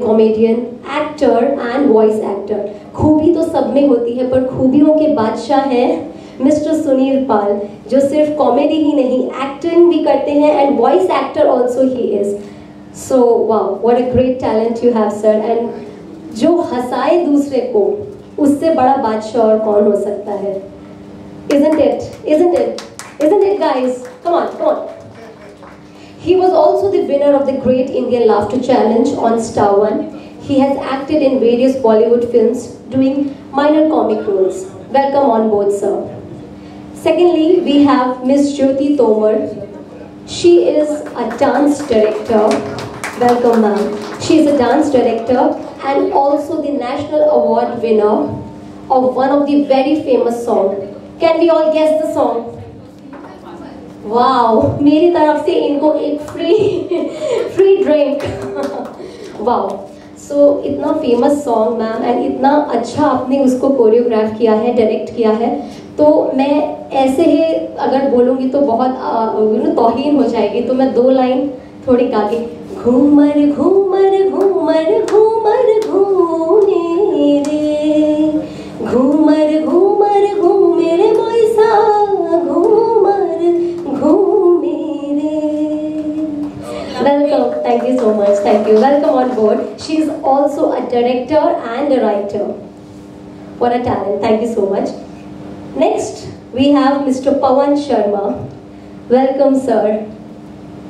Comedian, actor and voice actor. खूबी तो सब में होती है, पर खूबियों के बादशाह हैं मिस्टर सुनील पाल, जो सिर्फ कॉमेडी ही नहीं एक्टिंग भी करते हैं and voice actor also he is. So wow, what a great talent you have sir. And जो हंसाए दूसरे को, उससे बड़ा बादशाह और कौन हो सकता है? Isn't it? Isn't it? Isn't it, guys? Come on, come on. He was also the winner of the Great Indian Laughter Challenge on Star One. He has acted in various Bollywood films doing minor comic roles. Welcome on board, sir. Secondly, we have Miss Jyoti Tomar. She is a dance director. Welcome, ma'am. She is a dance director and also the National Award winner of one of the very famous songs. Can we all guess the song? Wow, मेरी तरफ से इनको एक free drink. Wow. So इतना famous song ma'am, and इतना अच्छा आपने उसको कोरियोग्राफ किया है, डायरेक्ट किया है, तो मैं ऐसे ही अगर बोलूँगी तो बहुत तौहीन हो जाएगी, तो मैं 2 लाइन थोड़ी गा के, घूमर घूमर घूमर घूमर घूमे रे, घूमर घूमर घूमे रे मोइसा, घूमर घूमे रे। Welcome, thank you so much, thank you. Welcome on board. She is also a director and a writer. What a talent, thank you so much. Next, we have Mr. Pawan Sharma. Welcome, sir.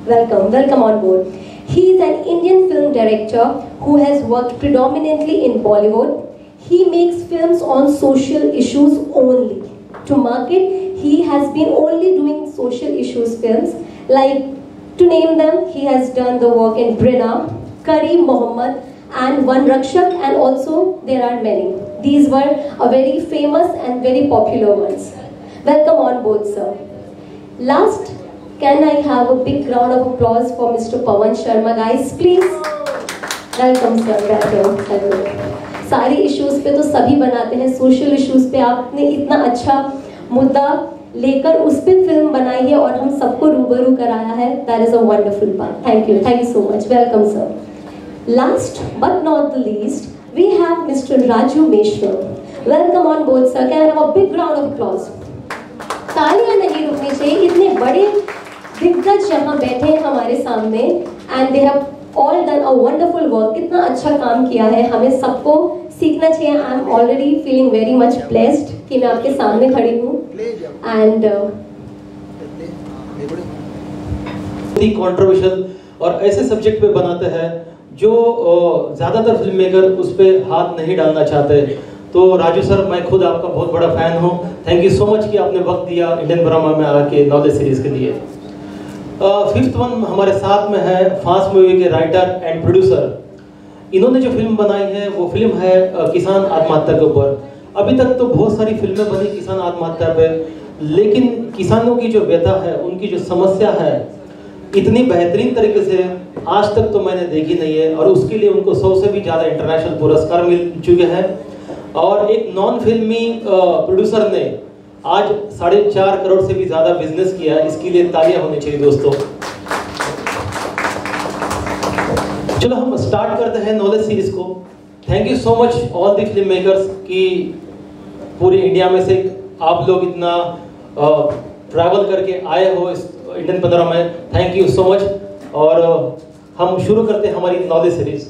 Welcome on board. He is an Indian film director who has worked predominantly in Bollywood. He makes films on social issues only. To market, he has been only doing social issues films. Like, to name them, he has done the work in Brina, Kareem Mohammed, and One Rakshak, and also there are many. These were a very famous and very popular ones. Welcome on board, sir. Last, can I have a big round of applause for Mr. Pawan Sharma, guys, please? Welcome, sir. Welcome. सारी issues पे तो सभी बनाते हैं, social issues पे आपने इतना अच्छा मुद्दा लेकर उस पे फिल्म बनाई है और हम सबको रूबरू कराया है. That is a wonderful part. Thank you so much. Welcome sir. Last but not the least, we have mister Raju Meshwar. Welcome on board sir. Can I have a big round of applause. तालियां नहीं रुकनी चाहिए, इतने बड़े दिग्गज यहाँ बैठे हैं हमारे सामने and they have all done a wonderful work. कितना अच्छा काम किया है, हमें सबको सीखना चाहिए. I am already feeling very much blessed कि मैं आपके सामने खड़ी हूँ एंड कंट्रोवर्शियल और ऐसे सब्जेक्ट पे बनाते हैं जो ज्यादातर फिल्म मेकर उस पे हाथ नहीं डालना चाहते. तो राजू सर, मैं खुद आपका बहुत बड़ा फैन हूँ. थैंक यू सो मच कि आपने वक्त दिया इंडियन ड्रामा में आके नॉलेज सीरीज के लिए. फिफ्थ वन हमारे साथ में है फास्ट मूवी के राइटर एंड प्रोड्यूसर. इन्होंने जो फिल्म बनाई है वो फिल्म है किसान आत्महत्या के ऊपर. अभी तक तो बहुत सारी फिल्में बनी किसान आत्महत्या पे, लेकिन किसानों की जो व्यथा है, उनकी जो समस्या है, इतनी बेहतरीन तरीके से आज तक तो मैंने देखी नहीं है. और उसके लिए उनको 100 से भी ज़्यादा इंटरनेशनल पुरस्कार मिल चुके हैं. और एक नॉन फिल्मी प्रोड्यूसर ने आज 4.5 करोड़ से भी ज़्यादा बिजनेस किया. इसके लिए तालियां होनी चाहिए दोस्तों. चलो हम स्टार्ट करते हैं नॉलेज सीरीज को. Thank you so much all the film makers कि पूरी इंडिया में से आप लोग इतना ट्रैवल करके आए हो इस इंडियन 15 में. Thank you so much. और हम शुरू करते हैं हमारी नॉलेज सीरीज.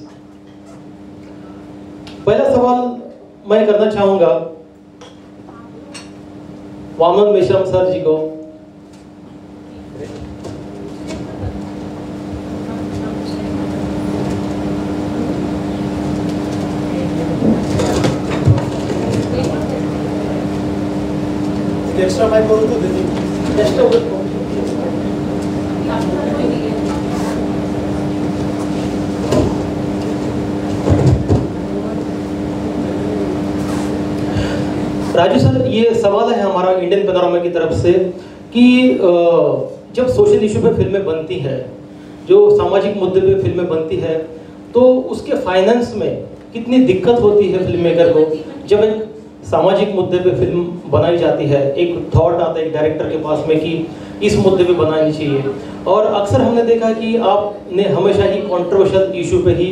पहला सवाल मैं करना चाहूंगा वामन मेश्राम सर जी को. एक्स्ट्रा माइक करूँ तो दे दीजिए. राजू सर, ये सवाल है हमारा इंडियन पैनोरामा की तरफ से कि जब सोशल इशू पे फिल्में बनती है, जो सामाजिक मुद्दे पे फिल्में बनती है, तो उसके फाइनेंस में कितनी दिक्कत होती है फिल्म मेकर को. जब एक सामाजिक मुद्दे पे फिल्म बनाई जाती है, एक थॉट आता है एक डायरेक्टर के पास में कि इस मुद्दे पे बनानी चाहिए, और अक्सर हमने देखा कि आपने हमेशा ही कंट्रोवर्शियल इशू पे ही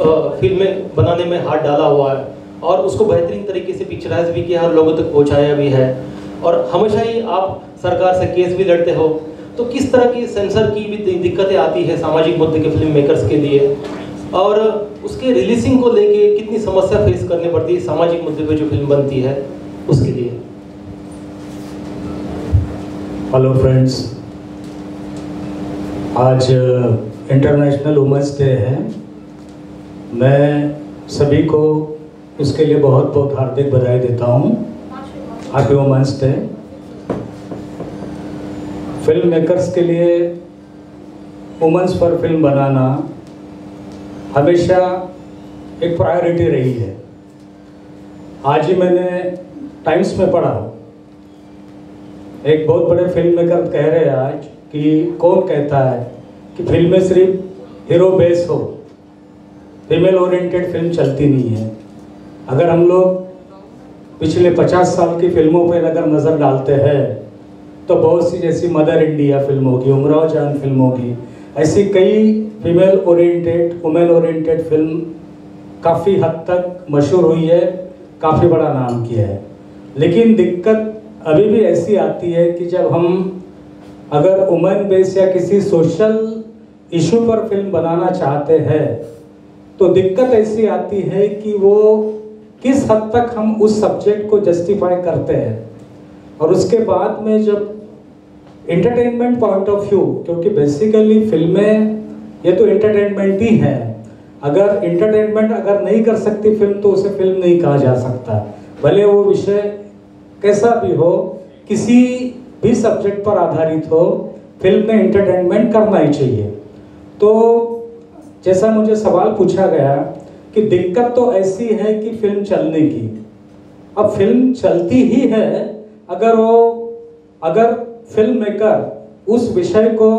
फिल्में बनाने में हाथ डाला हुआ है और उसको बेहतरीन तरीके से पिक्चराइज भी किया और लोगों तक पहुंचाया भी है, और हमेशा ही आप सरकार से केस भी लड़ते हो, तो किस तरह की सेंसर की भी दिक्कतें आती है सामाजिक मुद्दे के फिल्म मेकर्स के लिए, और उसके रिलीजिंग को लेके कितनी समस्या फेस करनी पड़ती है सामाजिक मुद्दे पे जो फिल्म बनती है उसके लिए? हेलो फ्रेंड्स, आज इंटरनेशनल वुमेंस डे है। मैं सभी को उसके लिए बहुत बहुत हार्दिक बधाई देता हूँ। Happy women's day. Film makers के लिए वुमेंस पर फिल्म बनाना हमेशा एक प्रायोरिटी रही है। आज ही मैंने टाइम्स में पढ़ा, एक बहुत बड़े फिल्म मेकर कह रहे हैं आज कि कौन कहता है कि फिल्म में सिर्फ हीरो बेस हो, फीमेल ओरिएंटेड फिल्म चलती नहीं है। अगर हम लोग पिछले 50 साल की फिल्मों पर अगर नज़र डालते हैं तो बहुत सी, जैसी मदर इंडिया फिल्म होगी, उमराव जान फिल्म होगी, ऐसी कई female oriented, women oriented film काफ़ी हद तक मशहूर हुई है, काफ़ी बड़ा नाम किया है। लेकिन दिक्कत अभी भी ऐसी आती है कि जब हम अगर वुमेन बेस या किसी सोशल इशू पर फिल्म बनाना चाहते हैं तो दिक्कत ऐसी आती है कि वो किस हद तक हम उस सब्जेक्ट को जस्टिफाई करते हैं, और उसके बाद में जब इंटरटेनमेंट पॉइंट ऑफ व्यू, क्योंकि बेसिकली फिल्में ये तो एंटरटेनमेंट ही है, अगर इंटरटेनमेंट अगर नहीं कर सकती फिल्म तो उसे फिल्म नहीं कहा जा सकता, भले वो विषय कैसा भी हो, किसी भी सब्जेक्ट पर आधारित हो, फिल्म में एंटरटेनमेंट करना ही चाहिए। तो जैसा मुझे सवाल पूछा गया कि दिक्कत तो ऐसी है कि फिल्म चलने की, अब फिल्म चलती ही है अगर फिल्म मेकर उस विषय को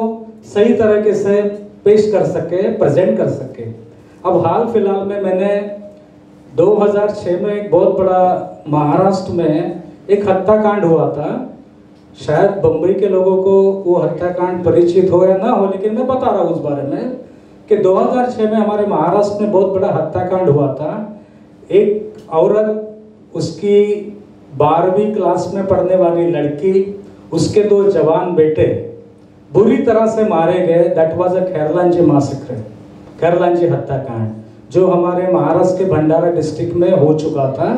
सही तरीके से पेश कर सके, प्रेजेंट कर सके। अब हाल फिलहाल में मैंने 2006 में एक बहुत बड़ा महाराष्ट्र में एक हत्याकांड हुआ था। शायद बम्बई के लोगों को वो हत्याकांड परिचित हो या ना हो, लेकिन मैं बता रहा हूँ उस बारे में कि 2006 में हमारे महाराष्ट्र में बहुत बड़ा हत्याकांड हुआ था। एक औरत, उसकी 12वीं क्लास में पढ़ने वाली लड़की, उसके 2 जवान बेटे बुरी तरह से मारे गए। That was a Khairlanji massacre, Khairlanji हत्याकांड, जो हमारे महाराष्ट्र के भंडारा डिस्ट्रिक्ट में हो चुका था।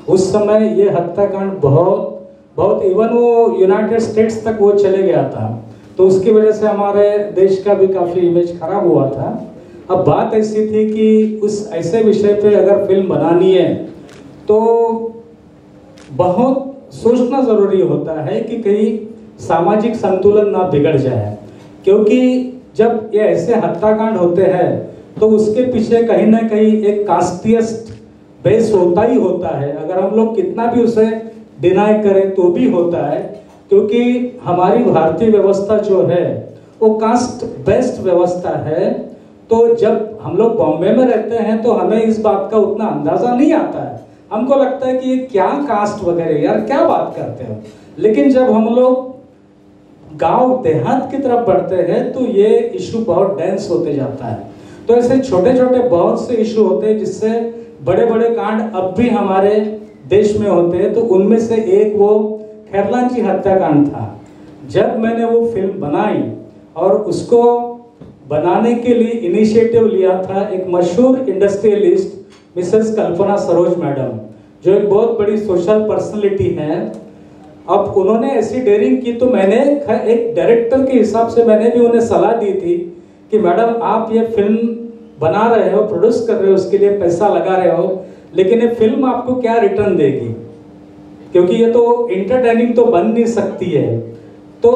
उस समय ये हत्याकांड बहुत इवन वो यूनाइटेड स्टेट्स तक वो चले गया था, तो उसकी वजह से हमारे देश का भी काफ़ी इमेज खराब हुआ था। अब बात ऐसी थी कि उस ऐसे विषय पे अगर फिल्म बनानी है तो बहुत सोचना ज़रूरी होता है कि कहीं सामाजिक संतुलन ना बिगड़ जाए, क्योंकि जब ये ऐसे हत्याकांड होते हैं तो उसके पीछे कहीं ना कहीं एक कास्टियस्ट बेस होता ही होता है। अगर हम लोग कितना भी उसे डिनाई करें तो भी होता है, क्योंकि हमारी भारतीय व्यवस्था जो है वो कास्ट बेस्ड व्यवस्था है। तो जब हम लोग बॉम्बे में रहते हैं तो हमें इस बात का उतना अंदाजा नहीं आता है, हमको लगता है कि ये क्या कास्ट वगैरह, यार क्या बात करते हो। लेकिन जब हम लोग गांव देहात की तरफ बढ़ते हैं तो ये इशू बहुत डेंस होते जाता है। तो ऐसे छोटे छोटे बहुत से इशू होते हैं जिससे बड़े बड़े कांड अब भी हमारे देश में होते हैं। तो उनमें से एक वो खैरलांजी हत्याकांड था। जब मैंने वो फिल्म बनाई और उसको बनाने के लिए इनिशिएटिव लिया था एक मशहूर industrialist Mrs Kalpana Saroj madam, जो एक बहुत बड़ी सोशल पर्सनालिटी है। अब उन्होंने ऐसी डेयरिंग की, तो मैंने एक डायरेक्टर के हिसाब से मैंने भी उन्हें सलाह दी थी कि मैडम आप ये फिल्म बना रहे हो, प्रोड्यूस कर रहे हो, उसके लिए पैसा लगा रहे हो, लेकिन ये फिल्म आपको क्या रिटर्न देगी, क्योंकि ये तो एंटरटेनिंग तो बन नहीं सकती है। तो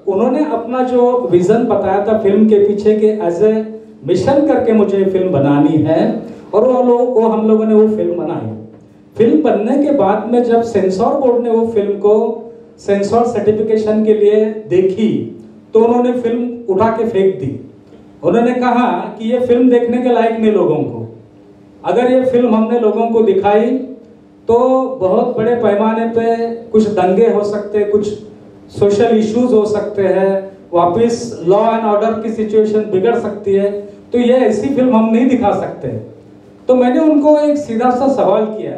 उन्होंने अपना जो विजन बताया था फिल्म के पीछे के एज ए मिशन करके मुझे फिल्म बनानी है, और वो हम लोगों ने वो फिल्म बनाई। फिल्म बनने के बाद में जब सेंसर बोर्ड ने वो फिल्म को सेंसर सर्टिफिकेशन के लिए देखी तो उन्होंने फिल्म उठा के फेंक दी। उन्होंने कहा कि ये फिल्म देखने के लायक नहीं लोगों को। अगर ये फिल्म हमने लोगों को दिखाई तो बहुत बड़े पैमाने पे कुछ दंगे हो सकते हैं, कुछ सोशल इश्यूज हो सकते हैं, वापस लॉ एंड ऑर्डर की सिचुएशन बिगड़ सकती है। तो ये ऐसी फिल्म हम नहीं दिखा सकते। तो मैंने उनको एक सीधा सा सवाल किया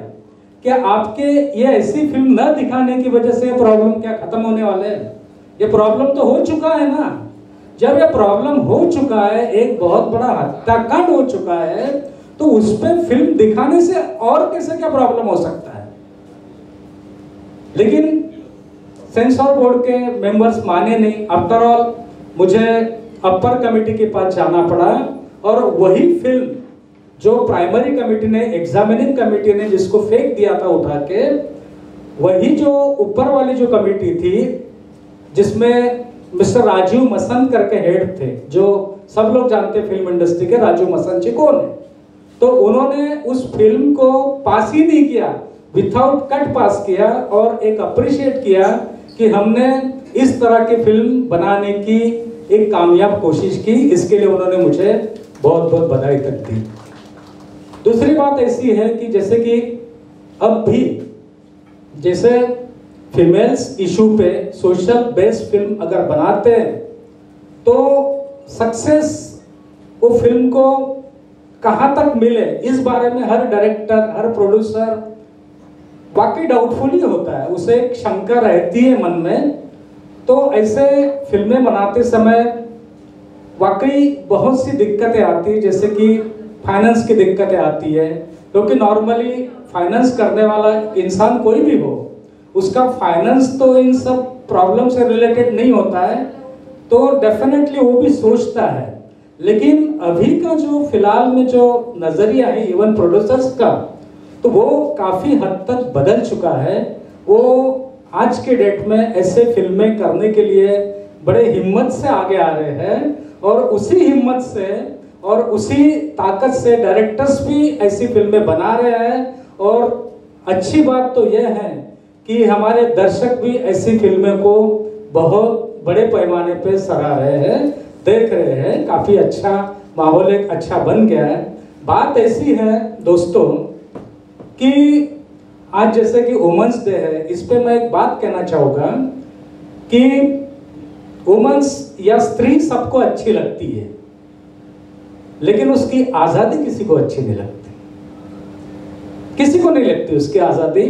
कि आपके ये ऐसी फिल्म न दिखाने की वजह से प्रॉब्लम क्या खत्म होने वाले हैं? ये प्रॉब्लम तो हो चुका है ना। जब ये प्रॉब्लम हो चुका है, एक बहुत बड़ा हत्याकांड हो चुका है, तो उस पे फिल्म दिखाने से और कैसे क्या प्रॉब्लम हो सकता है? लेकिन सेंसर बोर्ड के मेंबर्स माने नहीं। आफ्टर ऑल मुझे अपर कमेटी के पास जाना पड़ा और वही फिल्म जो प्राइमरी कमेटी ने, एग्जामिनिंग कमेटी ने जिसको फेंक दिया था उठा के, वही जो ऊपर वाली जो कमेटी थी जिसमें मिस्टर राजीव मसंद करके हेड थे, जो सब लोग जानते फिल्म इंडस्ट्री के राजीव मसंद जी कौन है, तो उन्होंने उस फिल्म को पास ही नहीं किया, विथआउट कट पास किया और एक अप्रिशिएट किया कि हमने इस तरह की फिल्म बनाने की एक कामयाब कोशिश की। इसके लिए उन्होंने मुझे बहुत बहुत बधाई तक दी। दूसरी बात ऐसी है कि जैसे कि अब भी जैसे फीमेल्स इशू पे सोशल बेस्ड फिल्म अगर बनाते हैं तो सक्सेस वो फिल्म को कहां तक मिले, इस बारे में हर डायरेक्टर, हर प्रोड्यूसर वाकई डाउटफुल ही होता है, उसे एक शंका रहती है मन में। तो ऐसे फिल्में बनाते समय वाकई बहुत सी दिक्कतें आती है, जैसे कि फाइनेंस की दिक्कतें आती है, क्योंकि नॉर्मली फाइनेंस करने वाला इंसान कोई भी हो, उसका फाइनेंस तो इन सब प्रॉब्लम से रिलेटेड नहीं होता है, तो डेफिनेटली वो भी सोचता है। लेकिन अभी का जो फिलहाल में जो नजरिया है इवन प्रोड्यूसर्स का, तो वो काफी हद तक बदल चुका है। वो आज के डेट में ऐसे फिल्में करने के लिए बड़े हिम्मत से आगे आ रहे हैं और उसी हिम्मत से और उसी ताकत से डायरेक्टर्स भी ऐसी फिल्में बना रहे हैं। और अच्छी बात तो यह है कि हमारे दर्शक भी ऐसी फिल्में को बहुत बड़े पैमाने पे सराह रहे हैं, देख रहे हैं, काफी अच्छा माहौल एक अच्छा बन गया है। बात ऐसी है दोस्तों कि आज जैसे कि वुमेन्स डे है, इस पे मैं एक बात कहना चाहूँगा कि वुमेन्स या स्त्री सबको अच्छी लगती है, लेकिन उसकी आज़ादी किसी को अच्छी नहीं लगती, किसी को नहीं लगती उसकी आज़ादी।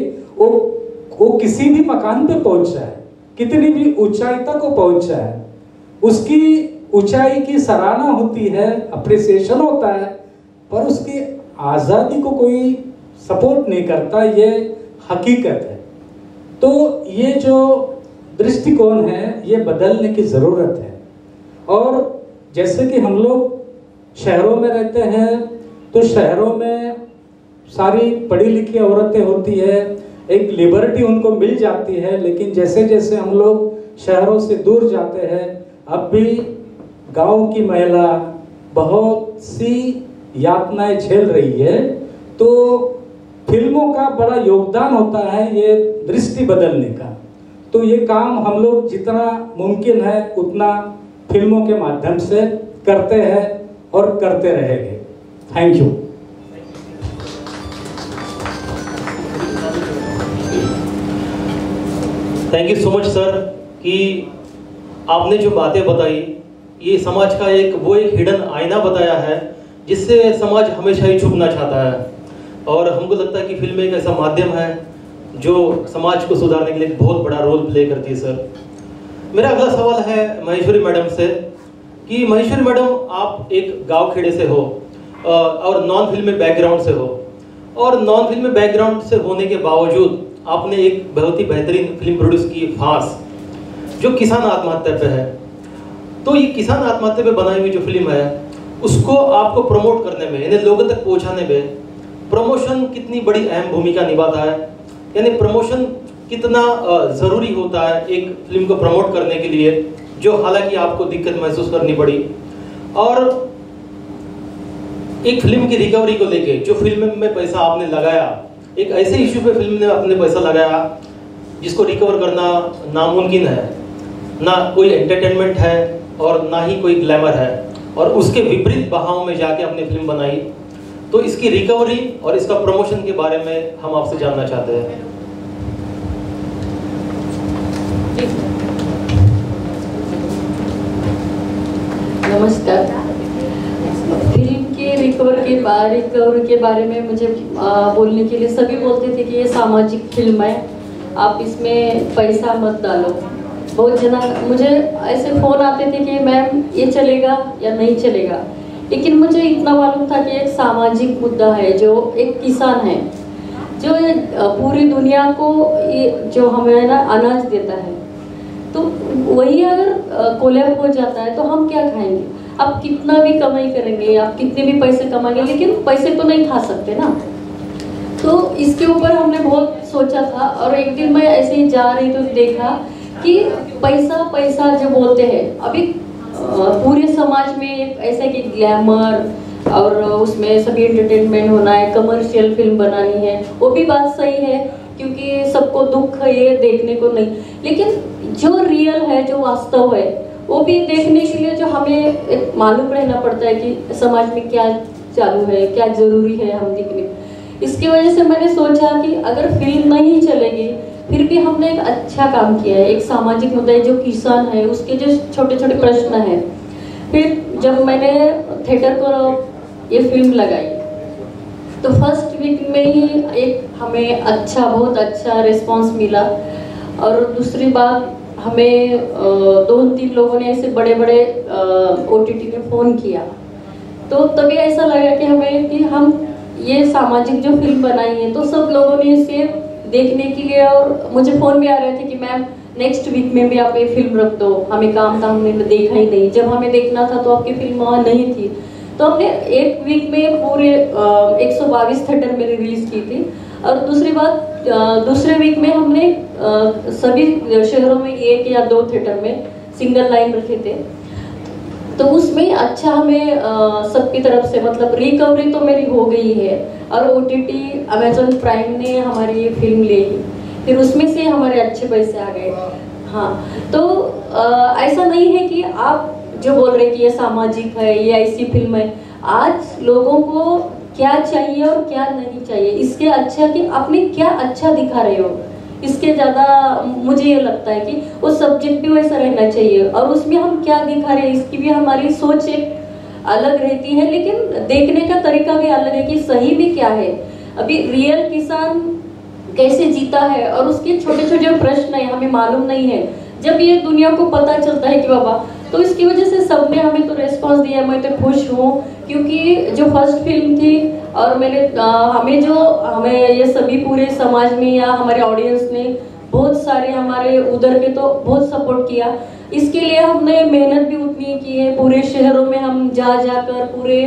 वो किसी भी मकान पे पहुंच जाए, कितनी भी ऊंचाई तक वो पहुंच जाए, उसकी ऊंचाई की सराहना होती है, अप्रिसिएशन होता है, पर उसकी आज़ादी को कोई सपोर्ट नहीं करता, ये हकीकत है। तो ये जो दृष्टिकोण है ये बदलने की ज़रूरत है। और जैसे कि हम लोग शहरों में रहते हैं, तो शहरों में सारी पढ़ी लिखी औरतें होती है, एक लिबर्टी उनको मिल जाती है, लेकिन जैसे जैसे हम लोग शहरों से दूर जाते हैं, अब भी गांव की महिला बहुत सी यातनाएं झेल रही है। तो फिल्मों का बड़ा योगदान होता है ये दृष्टि बदलने का। तो ये काम हम लोग जितना मुमकिन है उतना फिल्मों के माध्यम से करते हैं और करते रहेंगे। Thank you. Thank you so much sir कि आपने जो बातें बताई, ये समाज का एक हिडन आईना बताया है जिससे समाज हमेशा ही छुपना चाहता है। और हमको लगता है कि फिल्म एक ऐसा माध्यम है जो समाज को सुधारने के लिए बहुत बड़ा रोल प्ले करती है। सर, मेरा अगला सवाल है महेश्वरी मैडम से कि महेश्वरी मैडम, आप एक गांव खेड़े से हो और नॉन फिल्मी बैकग्राउंड से हो, और नॉन फिल्मी बैकग्राउंड से होने के बावजूद आपने एक बहुत ही बेहतरीन फिल्म प्रोड्यूस की, फांस, जो किसान आत्महत्या पे है। तो ये किसान आत्महत्या पे बनाई हुई जो फिल्म है उसको आपको प्रमोट करने में, यानी लोगों तक पहुंचाने में प्रमोशन कितनी बड़ी अहम भूमिका निभाता है, यानी प्रमोशन कितना ज़रूरी होता है एक फिल्म को प्रमोट करने के लिए, जो हालांकि आपको दिक्कत महसूस करनी पड़ी। और एक फिल्म की रिकवरी को लेके जो फिल्म में पैसा आपने लगाया, एक ऐसे इशू पे फिल्म ने अपने पैसा लगाया जिसको रिकवर करना नामुमकिन है, ना कोई एंटरटेनमेंट है और ना ही कोई ग्लैमर है, और उसके विपरीत बहाव में जाके अपनी फिल्म बनाई। तो इसकी रिकवरी और इसका प्रमोशन के बारे में हम आपसे जानना चाहते हैं। नमस्कार। रिकवरी के बारे में मुझे बोलने के लिए सभी बोलते थे कि ये सामाजिक फिल्म है, आप इसमें पैसा मत डालो। बहुत जना मुझे ऐसे फ़ोन आते थे कि मैम ये चलेगा या नहीं चलेगा, लेकिन मुझे इतना मालूम था कि एक सामाजिक मुद्दा है, जो एक किसान है जो पूरी दुनिया को ये जो हमें ना अनाज देता है, तो वही अगर कोलैप हो जाता है तो हम क्या खाएंगे? आप कितना भी कमाई करेंगे, आप कितने भी पैसे कमाएंगे, लेकिन पैसे तो नहीं खा सकते ना। तो इसके ऊपर हमने बहुत सोचा था, और एक दिन मैं ऐसे ही जा रही तो देखा कि पैसा पैसा जो बोलते हैं अभी पूरे समाज में एक ऐसा कि ग्लैमर और उसमें सभी एंटरटेनमेंट होना है, कमर्शियल फिल्म बनानी है, वो भी बात सही है क्योंकि सबको दुख है ये देखने को नहीं, लेकिन जो रियल है, जो वास्तव है, वो भी देखने के लिए जो हमें एक मालूम रहना पड़ता है कि समाज में क्या चालू है, क्या जरूरी है हम देखने। इसकी वजह से मैंने सोचा कि अगर फिल्म नहीं चलेगी फिर भी हमने एक अच्छा काम किया है, एक सामाजिक मुद्दा है, जो किसान है उसके जो छोटे छोटे प्रश्न हैं। फिर जब मैंने थिएटर को ये फिल्म लगाई तो फर्स्ट वीक में ही एक हमें बहुत अच्छा रिस्पांस मिला, और दूसरी बात हमें 2-3 लोगों ने ऐसे बड़े बड़े OTT ने फ़ोन किया, तो तभी ऐसा लगा कि हम ये सामाजिक जो फिल्म बनाई है, तो सब लोगों ने इसे देखने के लिए, और मुझे फ़ोन भी आ रहे थे कि मैम नेक्स्ट वीक में भी आप ये फिल्म रख दो, हमें काम था, हमने देखा ही नहीं, जब हमें देखना था तो आपकी फिल्म वहाँ नहीं थी। तो हमने एक वीक में पूरे 122 थिएटर में रिलीज़ की थी, और दूसरी बात दूसरे वीक में हमने सभी शहरों में 1 या 2 थिएटर में सिंगल लाइन रखे थे। तो उसमें अच्छा हमें सबकी तरफ से मतलब रिकवरी तो मेरी हो गई है, और OTT अमेजॉन प्राइम ने हमारी ये फिल्म ली, फिर उसमें से हमारे अच्छे पैसे आ गए। हाँ, तो ऐसा नहीं है कि आप जो बोल रहे हैं कि ये सामाजिक है, ये ऐसी फिल्म है। आज लोगों को क्या चाहिए और क्या नहीं चाहिए, इसके अच्छा कि आपने क्या अच्छा दिखा रहे हो, इसके ज़्यादा मुझे ये लगता है कि वो सब्जेक्ट भी वैसा रहना चाहिए, और उसमें हम क्या दिखा रहे हैं इसकी भी हमारी सोच एक अलग रहती है, लेकिन देखने का तरीका भी अलग है कि सही भी क्या है। अभी रियल किसान कैसे जीता है और उसके छोटे छोटे प्रश्न है हमें मालूम नहीं है। जब ये दुनिया को पता चलता है कि बाबा, तो इसकी वजह से सबने हमें तो रेस्पॉन्स दिया, मैं तो खुश हूँ, क्योंकि जो फर्स्ट फिल्म थी और हमें ये सभी पूरे समाज में या हमारे ऑडियंस ने बहुत सारे हमारे उधर के तो बहुत सपोर्ट किया। इसके लिए हमने मेहनत भी उतनी की है, पूरे शहरों में हम जाकर पूरे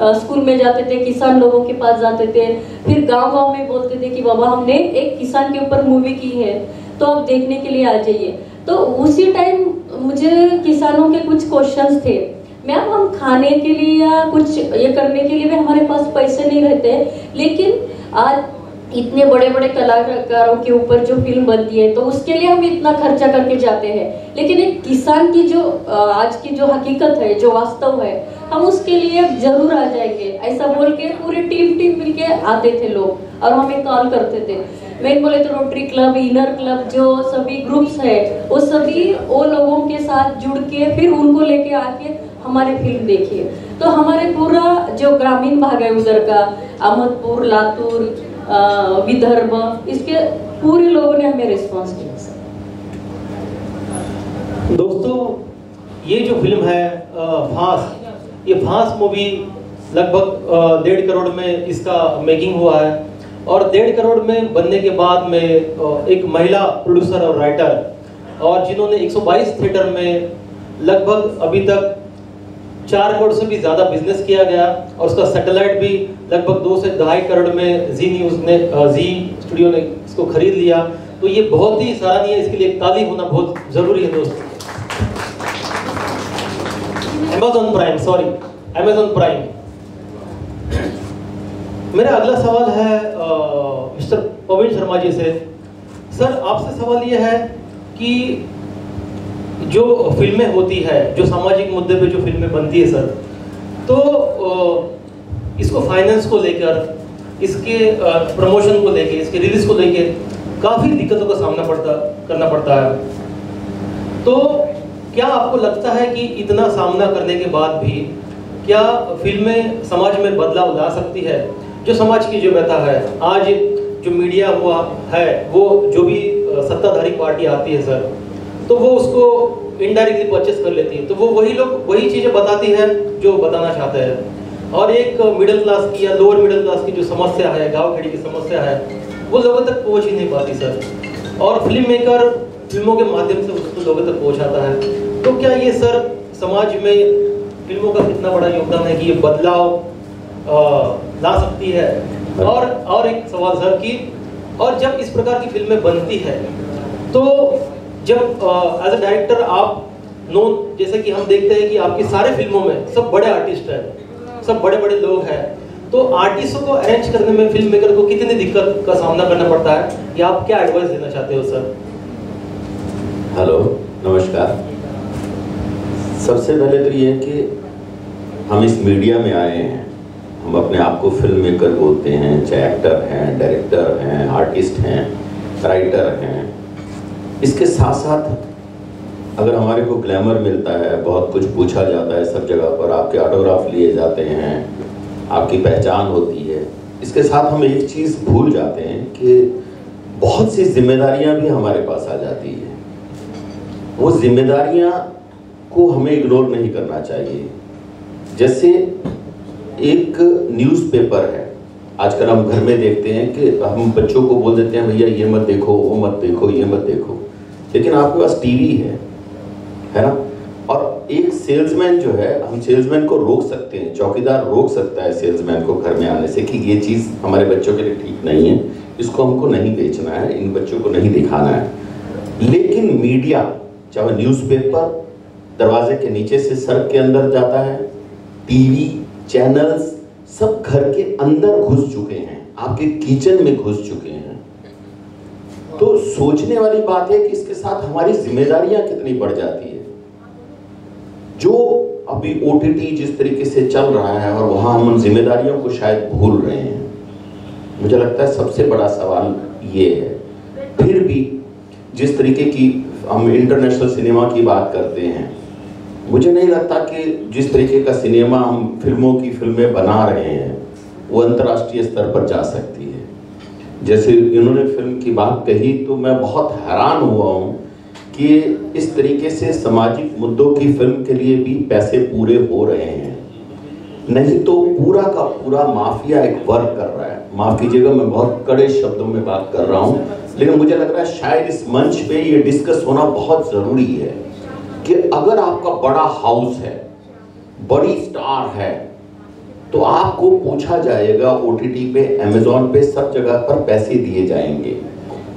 स्कूल में जाते थे, किसान लोगों के पास जाते थे, फिर गांव-गांव में बोलते थे कि बाबा हमने एक किसान के ऊपर मूवी की है तो आप देखने के लिए आ जाइए। तो उसी टाइम मुझे किसानों के कुछ क्वेश्चंस थे, मैम हम खाने के लिए या कुछ ये करने के लिए भी हमारे पास पैसे नहीं रहते, लेकिन आज इतने बड़े बड़े कलाकारों के ऊपर जो फिल्म बनती है तो उसके लिए हम इतना खर्चा करके जाते हैं, लेकिन एक किसान की जो आज की जो हकीकत है, जो वास्तव है, हम उसके लिए जरूर आ जाएंगे, ऐसा बोल के पूरी टीम मिलके आते थे लोग और हमें कॉल करते थे। मैं बोले तो रोटरी क्लब, इनर क्लब, जो सभी ग्रुप्स है वो सभी वो लोगों के साथ जुड़ के फिर उनको लेके आके हमारी फिल्म देखिए। तो हमारे पूरा जो ग्रामीण भाग है उधर का, अहमदपुर, लातूर, विदर्भ, इसके पूरे लोगों ने हमें रिस्पॉन्स किया सर। दोस्तों, ये जो फिल्म है फांस, ये फांस मूवी लगभग 1.5 करोड़ में इसका मेकिंग हुआ है, और 1.5 करोड़ में बनने के बाद में एक महिला प्रोड्यूसर और राइटर, और जिन्होंने 122 थिएटर में लगभग अभी तक 4 करोड़ से भी ज़्यादा बिजनेस किया गया, और उसका सैटेलाइट भी लगभग 2 से 2.5 करोड़ में जी स्टूडियो ने इसको खरीद लिया। तो ये बहुत ही सराहनीय है, इसके लिए ताली होना बहुत ज़रूरी है दोस्तों। Amazon prime. मेरा अगला सवाल है मिस्टर पवन शर्मा जी से। सर, आपसे सवाल ये है कि जो फिल्में होती है, जो सामाजिक मुद्दे पे जो फिल्में बनती है सर, तो इसको फाइनेंस को लेकर, इसके प्रमोशन को लेकर, इसके रिलीज को लेकर काफ़ी दिक्कतों का सामना करना पड़ता है। तो क्या आपको लगता है कि इतना सामना करने के बाद भी क्या फिल्में समाज में बदलाव ला सकती है? जो समाज की जो व्यथा है, आज जो मीडिया हुआ है, वो जो भी सत्ताधारी पार्टी आती है सर, तो वो उसको इनडायरेक्टली परचेस कर लेती है, तो वो वही लोग वही चीज़ें बताती है जो बताना चाहते हैं। और एक मिडिल क्लास की या लोअर मिडिल क्लास की जो समस्या है, गाँव खेड़ी की समस्या है, वो लोगों तक पहुँच ही नहीं पाती सर। और फिल्म मेकर फिल्मों के माध्यम से उसको लोगों तक पहुँचाता है। तो क्या ये सर समाज में फिल्मों का कितना बड़ा योगदान है कि ये बदलाव ला सकती है? और एक सवाल सर कि और जब इस प्रकार की फिल्में बनती है, तो जब एज अ डायरेक्टर आप जैसे कि हम देखते हैं कि आपकी सारे फिल्मों में सब बड़े आर्टिस्ट हैं, सब बड़े बड़े लोग हैं, तो आर्टिस्टों को अरेंज करने में फिल्म मेकर को कितनी दिक्कत का सामना करना पड़ता है, या आप क्या एडवाइस देना चाहते हो सर? हेलो, नमस्कार। सबसे पहले तो ये है कि हम इस मीडिया में आए हैं, हम अपने आप को फिल्म मेकर बोलते हैं, चाहे एक्टर हैं, डायरेक्टर हैं, आर्टिस्ट हैं, राइटर हैं। इसके साथ साथ अगर हमारे को ग्लैमर मिलता है, बहुत कुछ पूछा जाता है सब जगह पर, आपके ऑटोग्राफ लिए जाते हैं, आपकी पहचान होती है, इसके साथ हम एक चीज़ भूल जाते हैं कि बहुत सी जिम्मेदारियां भी हमारे पास आ जाती है। वो जिम्मेदारियां को हमें इग्नोर नहीं करना चाहिए। जैसे एक न्यूज़पेपर है, आजकल हम घर में देखते हैं कि हम बच्चों को बोल देते हैं भैया ये मत देखो, वो मत देखो, ये मत देखो, लेकिन आपके पास टीवी है ना? और एक सेल्समैन जो है, हम सेल्समैन को रोक सकते हैं, चौकीदार रोक सकता है सेल्समैन को घर में आने से कि ये चीज़ हमारे बच्चों के लिए ठीक नहीं है, इसको हमको नहीं बेचना है, इन बच्चों को नहीं दिखाना है। लेकिन मीडिया, चाहे न्यूज़पेपर दरवाजे के नीचे से सड़क के अंदर जाता है, टीवी चैनल्स सब घर के अंदर घुस चुके हैं, आपके किचन में घुस चुके हैं। तो सोचने वाली बात है कि इसके साथ हमारी जिम्मेदारियां कितनी बढ़ जाती है। जो अभी ओटीटी जिस तरीके से चल रहा है, और वहां हम उन जिम्मेदारियों को शायद भूल रहे हैं। मुझे लगता है सबसे बड़ा सवाल ये है। फिर भी जिस तरीके की हम इंटरनेशनल सिनेमा की बात करते हैं, मुझे नहीं लगता कि जिस तरीके का सिनेमा हम फिल्में बना रहे हैं वो अंतर्राष्ट्रीय स्तर पर जा सकती है। जैसे इन्होंने फिल्म की बात कही तो मैं बहुत हैरान हुआ हूँ कि इस तरीके से सामाजिक मुद्दों की फिल्म के लिए भी पैसे पूरे हो रहे हैं। नहीं तो पूरा का पूरा माफिया एक वर्क कर रहा है। माफ कीजिएगा, मैं बहुत कड़े शब्दों में बात कर रहा हूँ, लेकिन मुझे लग रहा है शायद इस मंच पे ये डिस्कस होना बहुत जरूरी है कि अगर आपका बड़ा हाउस है, बड़ी स्टार है, तो आपको पूछा जाएगा, ओटीटी पे, अमेज़न पे, सब जगह पर पैसे दिए जाएंगे।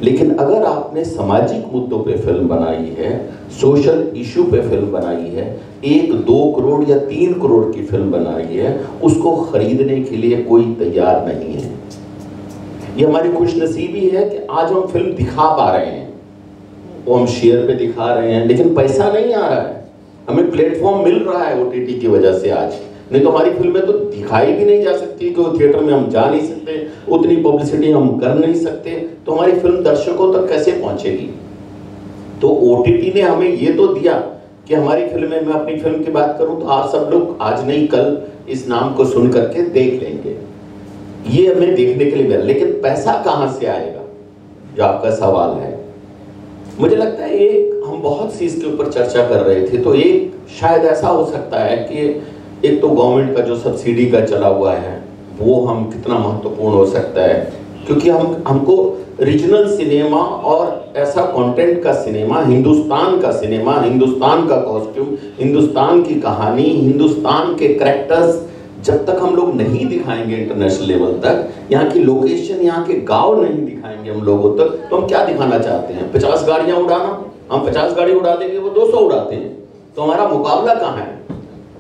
लेकिन अगर आपने सामाजिक मुद्दों पे फिल्म बनाई है, सोशल इशू पे फिल्म बनाई है, 1-2 करोड़ या 3 करोड़ की फिल्म बनाई है, उसको खरीदने के लिए कोई तैयार नहीं है। ये हमारी खुशनसीबी है कि आज हम फिल्म दिखा पा रहे हैं, वो हम शेयर पे दिखा रहे हैं, लेकिन पैसा नहीं आ रहा है। हमें प्लेटफॉर्म मिल रहा है ओटीटी की वजह से आज, नहीं तो हमारी फिल्में तो दिखाई भी नहीं जा सकती, क्योंकि थिएटर में हम जा नहीं सकते, उतनी पब्लिसिटी हम कर नहीं सकते, तो हमारी फिल्म दर्शकों तक कैसे पहुंचेगी? तो ओटीटी ने हमें ये तो दिया कि हमारी फिल्में, मैं अपनी फिल्म की बात करूं तो आप सब लोग आज नहीं कल इस नाम को सुन करके देख लेंगे, ये हमें देखने के लिए मिला। लेकिन पैसा कहां से आएगा, जो आपका सवाल है। मुझे लगता है एक हम बहुत सी इसके ऊपर चर्चा कर रहे थे, तो एक शायद ऐसा हो सकता है कि एक तो गवर्नमेंट का जो सब्सिडी का चला हुआ है वो हम कितना महत्वपूर्ण हो सकता है, क्योंकि हमको रीजनल सिनेमा और ऐसा कंटेंट का सिनेमा, हिंदुस्तान का सिनेमा, हिंदुस्तान का कॉस्ट्यूम, हिंदुस्तान की कहानी, हिंदुस्तान के कैरेक्टर्स जब तक हम लोग नहीं दिखाएंगे इंटरनेशनल लेवल तक, यहाँ की लोकेशन, यहाँ के गांव नहीं दिखाएंगे हम लोगों तक, तो हम क्या दिखाना चाहते हैं? 50 गाड़ियां उड़ाना, हम 50 गाड़ी उड़ा देंगे, वो 200 उड़ाते हैं, तो हमारा मुकाबला कहाँ है?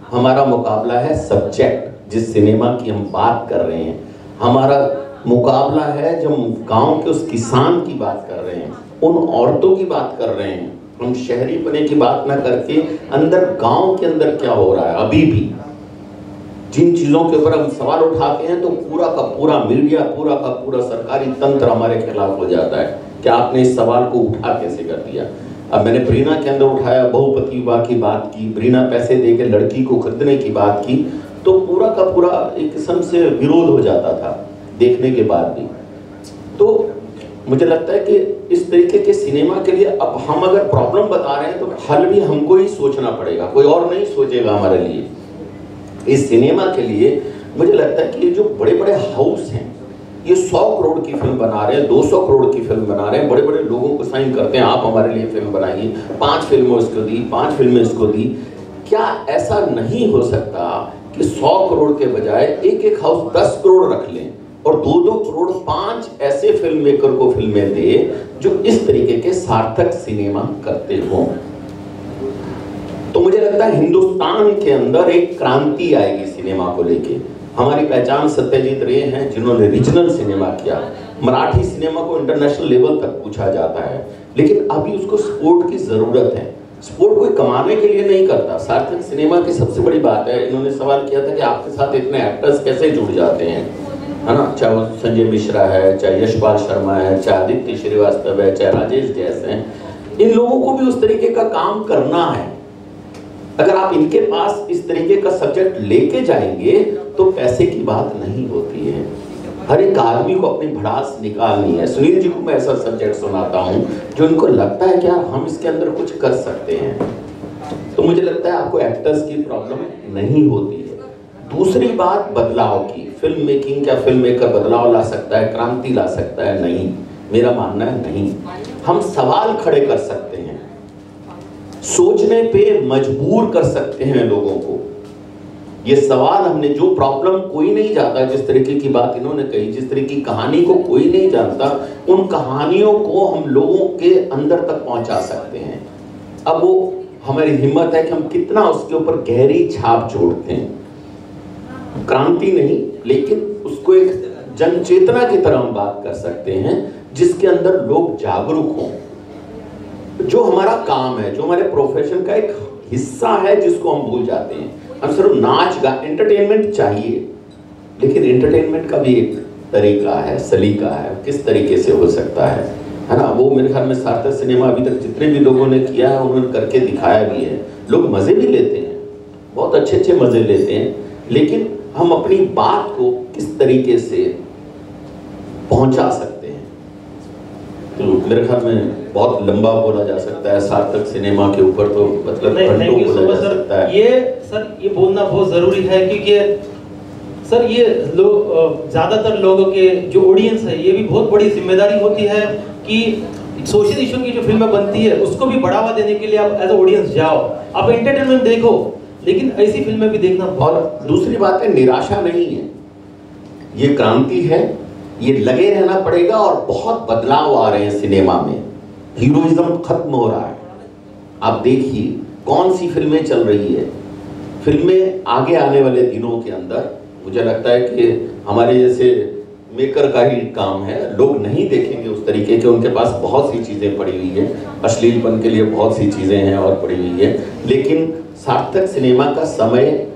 हमारा मुकाबला है सब्जेक्ट, जिस सिनेमा की हम बात कर रहे हैं। हमारा मुकाबला है जब गांव के उस किसान की बात कर रहे हैं, उन औरतों की बात कर रहे हैं। हम शहरी पने की बात ना करके अंदर गांव के अंदर क्या हो रहा है, अभी भी जिन चीजों के ऊपर हम सवाल उठाते हैं तो पूरा का पूरा मीडिया, पूरा का पूरा सरकारी तंत्र हमारे खिलाफ हो जाता है कि आपने इस सवाल को उठा कैसे कर दिया। अब मैंने ब्रीना के अंदर उठाया, बहुपति विवाह की बात की, ब्रीना पैसे देकर लड़की को खरीदने की बात की, तो पूरा का पूरा एक किस्म से विरोध हो जाता था देखने के बाद भी। तो मुझे लगता है कि इस तरीके के सिनेमा के लिए अब हम अगर प्रॉब्लम बता रहे हैं तो हल भी हमको ही सोचना पड़ेगा, कोई और नहीं सोचेगा हमारे लिए। इस सिनेमा के लिए मुझे लगता है कि ये जो बड़े बड़े हाउस हैं, ये 100 करोड़ की फिल्म बना रहे हैं, 200 करोड़ की फिल्म बना रहे हैं, बड़े बड़े लोगों को साइन करते हैं, आप हमारे लिए फिल्म बनाइए, 5 फिल्में उसको दी, 5 फिल्में इसको दी। क्या ऐसा नहीं हो सकता कि 100 करोड़ के बजाय एक एक हाउस 10 करोड़ रख लें और 2-2 करोड़ 5 ऐसे फिल्म मेकर को फिल्में दे जो इस तरीके के सार्थक सिनेमा करते हों? तो मुझे लगता है हिंदुस्तान के अंदर एक क्रांति आएगी सिनेमा को लेके। हमारी पहचान सत्यजीत रे हैं जिन्होंने रीजनल सिनेमा किया। मराठी सिनेमा को इंटरनेशनल लेवल तक पूछा जाता है, लेकिन अभी उसको सपोर्ट की जरूरत है। सपोर्ट कोई कमाने के लिए नहीं करता। सार्थक सिनेमा की सबसे बड़ी बात है, इन्होंने सवाल किया था कि आपके साथ इतने एक्टर्स कैसे जुड़ जाते हैं, है ना, चाहे वो संजय मिश्रा है, चाहे यशपाल शर्मा है, चाहे आदित्य श्रीवास्तव है, चाहे राजेश जैस हैं, इन लोगों को भी उस तरीके का काम करना है। अगर आप इनके पास इस तरीके का सब्जेक्ट लेके जाएंगे तो पैसे की बात नहीं होती है। हर एक आदमी को अपनी भड़ास निकालनी है। सुनील जी को मैं ऐसा सब्जेक्ट सुनाता हूँ जो इनको लगता है कि यार हम इसके अंदर कुछ कर सकते हैं, तो मुझे लगता है आपको एक्टर्स की प्रॉब्लम नहीं होती है। दूसरी बात बदलाव की, फिल्म मेकिंग, क्या फिल्म मेकर बदलाव ला सकता है, क्रांति ला सकता है? नहीं, मेरा मानना है नहीं। हम सवाल खड़े कर सकते हैं, सोचने पे मजबूर कर सकते हैं लोगों को। ये सवाल हमने, जो प्रॉब्लम कोई नहीं जानता, जिस तरीके की बात इन्होंने कही, जिस तरह की कहानी को कोई नहीं जानता, उन कहानियों को हम लोगों के अंदर तक पहुंचा सकते हैं। अब वो हमारी हिम्मत है कि हम कितना उसके ऊपर गहरी छाप छोड़ते हैं। क्रांति नहीं, लेकिन उसको एक जन चेतना की तरह हम बात कर सकते हैं जिसके अंदर लोग जागरूक हों। जो हमारा काम है, जो हमारे प्रोफेशन का एक हिस्सा है, जिसको हम भूल जाते हैं। हम सिर्फ नाच गा, एंटरटेनमेंट चाहिए, लेकिन एंटरटेनमेंट का भी एक तरीका है, सलीका है, किस तरीके से हो सकता है ना। वो मेरे ख्याल में सार्थक सिनेमा अभी तक जितने भी लोगों ने किया है उन्होंने करके दिखाया भी है। लोग मजे भी लेते हैं, बहुत अच्छे अच्छे मजे लेते हैं, लेकिन हम अपनी बात को किस तरीके से पहुंचा सकते हैं। तो मेरे ख्याल में बहुत लंबा बोला जा सकता है सार्थक सिनेमा के ऊपर, तो मतलब घंटों बोला जा सकता है। ये बोलना बहुत जरूरी है, क्योंकि सर ये लोग, ज्यादातर लोगों के जो ऑडियंस है, ये भी बहुत बड़ी जिम्मेदारी होती है कि सोशल इशू की जो फिल्में बनती है उसको भी बढ़ावा देने के लिए आप एज ऑडियंस जाओ, आप एंटरटेनमेंट देखो, लेकिन ऐसी फिल्में भी देखना। और दूसरी बात है, निराशा नहीं है, ये क्रांति है, ये लगे रहना पड़ेगा। और बहुत बदलाव आ रहे हैं सिनेमा में, हीरोइज्म खत्म हो रहा है। आप देखिए कौन सी फिल्में चल रही है। फिल्में आगे आने वाले दिनों के अंदर मुझे लगता है कि हमारे जैसे मेकर का ही काम है, लोग नहीं देखेंगे उस तरीके के, उनके पास बहुत सी चीजें पड़ी हुई है, अश्लीलपन के लिए बहुत सी चीजें हैं और पड़ी हुई है। लेकिन सार्थक सिनेमा का समय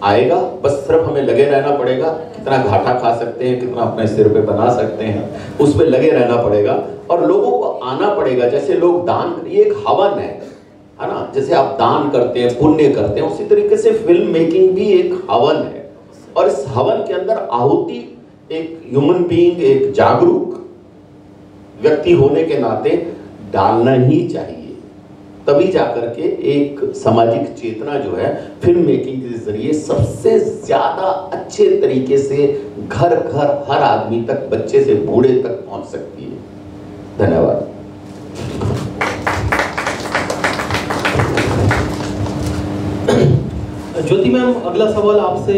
आएगा, बस सिर्फ हमें लगे रहना पड़ेगा। कितना घाटा खा सकते हैं, कितना अपने सिर पे बना सकते हैं, उसमें लगे रहना पड़ेगा और लोगों को आना पड़ेगा। जैसे लोग दान, ये एक हवन है ना, जैसे आप दान करते हैं, पुण्य करते हैं, उसी तरीके से फिल्म मेकिंग भी एक हवन है। और इस हवन के अंदर आहुति एक ह्यूमन बीइंग, एक जागरूक व्यक्ति होने के नाते डालना ही चाहिए। तभी जाकर के एक सामाजिक चेतना जो है फिल्म मेकिंग के जरिए सबसे ज्यादा अच्छे तरीके से घर घर, हर आदमी तक, बच्चे से बूढ़े तक पहुंच सकती है। धन्यवाद। ज्योति मैम, अगला सवाल आपसे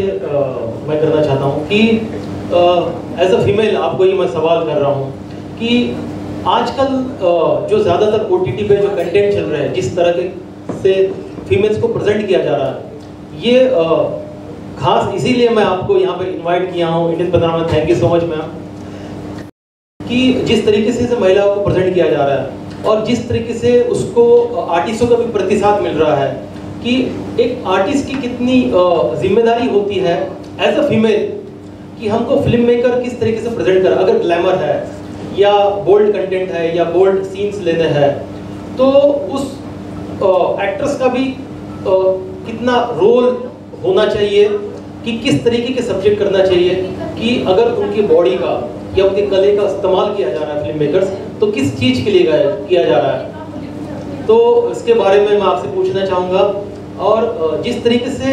मैं करना चाहता हूँ कि एज अ फीमेल आपको ही मैं सवाल कर रहा हूँ कि आजकल जो ज़्यादातर OTT पे जो कंटेंट चल रहे हैं, जिस तरह के से फीमेल्स को प्रेजेंट किया जा रहा है, ये खास इसीलिए मैं आपको यहाँ पे इनवाइट किया हूँ इंडियन पैनोरमा में। Thank you so much ma'am, कि जिस तरीके से महिलाओं को प्रेजेंट किया जा रहा है और जिस तरीके से उसको आर्टिस्टों का भी प्रतिसाद मिल रहा है, कि एक आर्टिस्ट की कितनी जिम्मेदारी होती है एज अ फीमेल कि हमको फिल्म मेकर किस तरीके से प्रेजेंट कर, अगर ग्लैमर है या बोल्ड कंटेंट है या बोल्ड सीन्स लेने हैं, तो उस एक्ट्रेस का भी कितना रोल होना चाहिए कि किस तरीके के सब्जेक्ट करना चाहिए कि अगर उनकी बॉडी का या उनके कले का इस्तेमाल किया जा रहा है फिल्म मेकर्स, तो किस चीज़ के लिए किया जा रहा है। तो इसके बारे में मैं आपसे पूछना चाहूँगा। और जिस तरीके से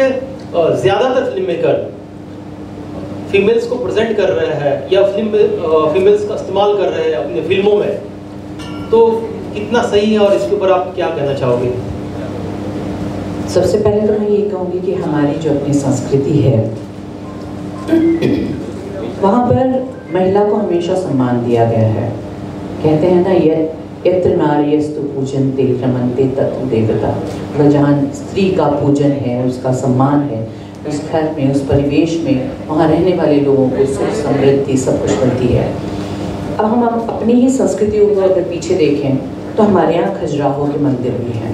ज़्यादातर फिल्म मेकर फीमेल्स को प्रेजेंट कर रहे हैं या फीमेल्स का इस्तेमाल कर रहे हैं अपनी फिल्मों में, तो कितना सही है और इसके ऊपर आप क्या कहना चाहोगे? सबसे पहले तो मैं ये कहूँगी कि हमारी जो अपनी संस्कृति है वहाँ पर महिला को हमेशा सम्मान दिया गया है। कहते हैं ना, यत्र नार्यस्तु पूजन्ते रमन्ते तत्र देवता, मतलब जहाँ स्त्री का पूजन है, उसका सम्मान है, उस घर में, उस परिवेश में, वहाँ रहने वाले लोगों को सुख समृद्धि सब कुछ मिलती है। अब हम अपनी ही संस्कृतियों को अगर पीछे देखें तो हमारे यहाँ खजुराहो के मंदिर भी हैं।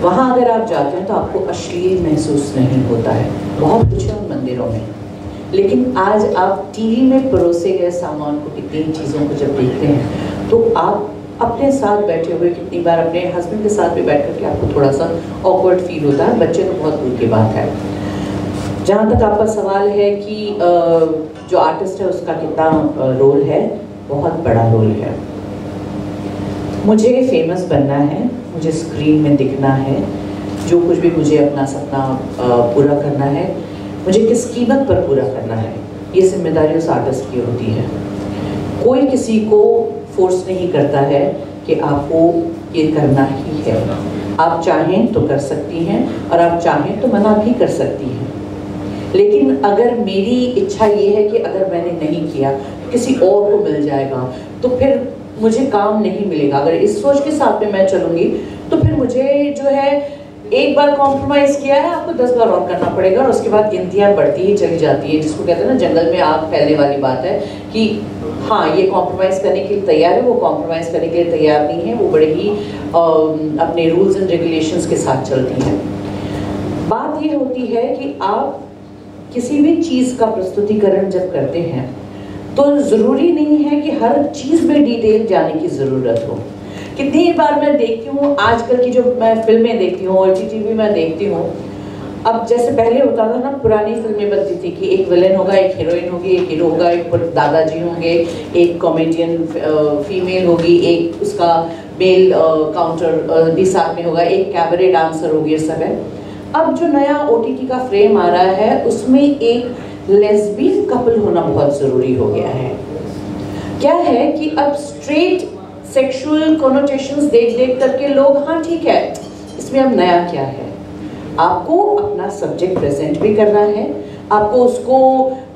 वहाँ अगर आप जाते हैं तो आपको अश्लील महसूस नहीं होता है, बहुत कुछ है उन मंदिरों में। लेकिन आज आप टीवी में परोसे गए सामान को, कितनी चीज़ों को जब देखते हैं तो आप अपने साथ बैठे हुए, कितनी बार अपने हस्बैंड के साथ भी बैठ करके आपको थोड़ा सा ऑकवर्ड फील होता है। बच्चे तो बहुत दूर की बात है। जहाँ तक आपका सवाल है कि जो आर्टिस्ट है उसका कितना रोल है, बहुत बड़ा रोल है। मुझे फेमस बनना है, मुझे स्क्रीन में दिखना है, जो कुछ भी मुझे अपना सपना पूरा करना है, मुझे किस कीमत पर पूरा करना है, ये जिम्मेदारी उस आर्टिस्ट की होती है। कोई किसी को फोर्स नहीं करता है कि आपको ये करना ही है। आप चाहें तो कर सकती हैं और आप चाहें तो मना भी कर सकती हैं। लेकिन अगर मेरी इच्छा ये है कि अगर मैंने नहीं किया तो किसी और को मिल जाएगा, तो फिर मुझे काम नहीं मिलेगा। अगर इस सोच के साथ में मैं चलूँगी तो फिर मुझे जो है, एक बार कॉम्प्रोमाइज़ किया है, आपको 10 बार और करना पड़ेगा और उसके बाद गिनतियाँ बढ़ती ही चली जाती है। जिसको कहते हैं ना, जंगल में आग फैलने वाली बात है कि हाँ, ये कॉम्प्रोमाइज़ करने के लिए तैयार है, वो कॉम्प्रोमाइज़ करने के लिए तैयार नहीं है। वो बड़े ही अपने रूल्स एंड रेगुलेशंस के साथ चलती हैं। बात ये होती है कि आप किसी भी चीज़ का प्रस्तुतिकरण जब करते हैं तो ज़रूरी नहीं है कि हर चीज़ में डिटेल जाने की ज़रूरत हो। कितनी बार मैं देखती हूँ, आजकल की जो मैं फिल्में देखती हूँ, OTT में मैं देखती हूँ, अब जैसे पहले होता था ना, पुरानी फिल्में बनती थी कि एक विलेन होगा, एक हीरोइन होगी, एक हीरो होगा, एक दादाजी होंगे, एक कॉमेडियन फीमेल होगी, एक उसका मेल काउंटर भी साथ में होगा, एक कैबरे डांसर होगी, ये सब है। अब जो नया OTT का फ्रेम आ रहा है उसमें एक लेस्बियन कपल होना बहुत ज़रूरी हो गया है। क्या है कि अब स्ट्रेट सेक्सुअल कॉनोटेशंस देख देख करके लोग, हाँ ठीक है, इसमें अब नया क्या है। आपको अपना सब्जेक्ट प्रेजेंट भी करना है, आपको उसको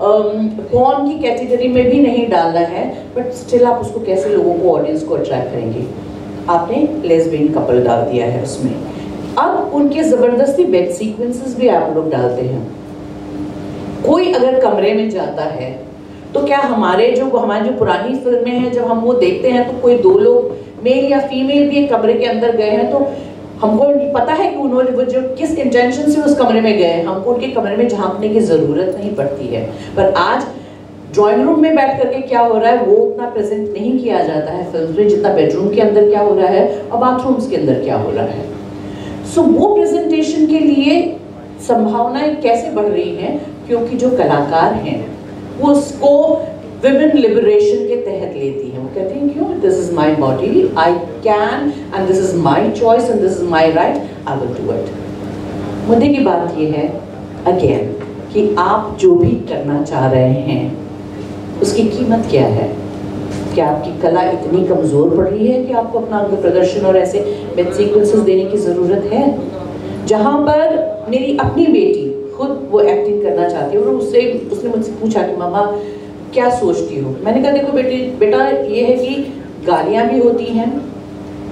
कौन की कैटेगरी में भी नहीं डालना है, बट स्टिल आप उसको कैसे लोगों को, ऑडियंस को अट्रैक्ट करेंगे। आपने लेस्बियन कपल डाल दिया है उसमें, अब उनके ज़बरदस्ती बेड सीक्वेंसेस भी आप लोग डालते हैं। कोई अगर कमरे में जाता है तो क्या हमारी जो पुरानी फिल्में हैं, जब हम वो देखते हैं तो कोई दो लोग, मेल या फीमेल भी एक कमरे के अंदर गए हैं, तो हमको पता है कि उन्होंने वो जो किस इंटेंशन से उस कमरे में गए, हमको उनके कमरे में झांकने की ज़रूरत नहीं पड़ती है। पर आज ड्राइंग रूम में बैठ करके क्या हो रहा है वो उतना प्रेजेंट नहीं किया जाता है फिल्म में, जितना बेडरूम के अंदर क्या हो रहा है और बाथरूम्स के अंदर क्या हो रहा है। सो वो प्रेजेंटेशन के लिए संभावनाएं कैसे बढ़ रही हैं, क्योंकि जो कलाकार हैं वो उसको विमेन लिबरेशन के तहत लेती हैं। वो कहती हैं क्यों, this is my body, I can and this is my choice and this is my right, I will do it. मुद्दे की बात ये है अगेन कि आप जो भी करना चाह रहे हैं उसकी कीमत क्या है। क्या आपकी कला इतनी कमज़ोर पड़ रही है कि आपको अपना अंग प्रदर्शन और ऐसे बेड सीक्वेंसेस देने की ज़रूरत है। जहाँ पर मेरी अपनी बेटी खुद वो एक्टिंग करना चाहती है और उसने मुझसे पूछा कि मामा क्या सोचती हो। मैंने कहा देखो बेटा ये है कि गालियाँ भी होती हैं,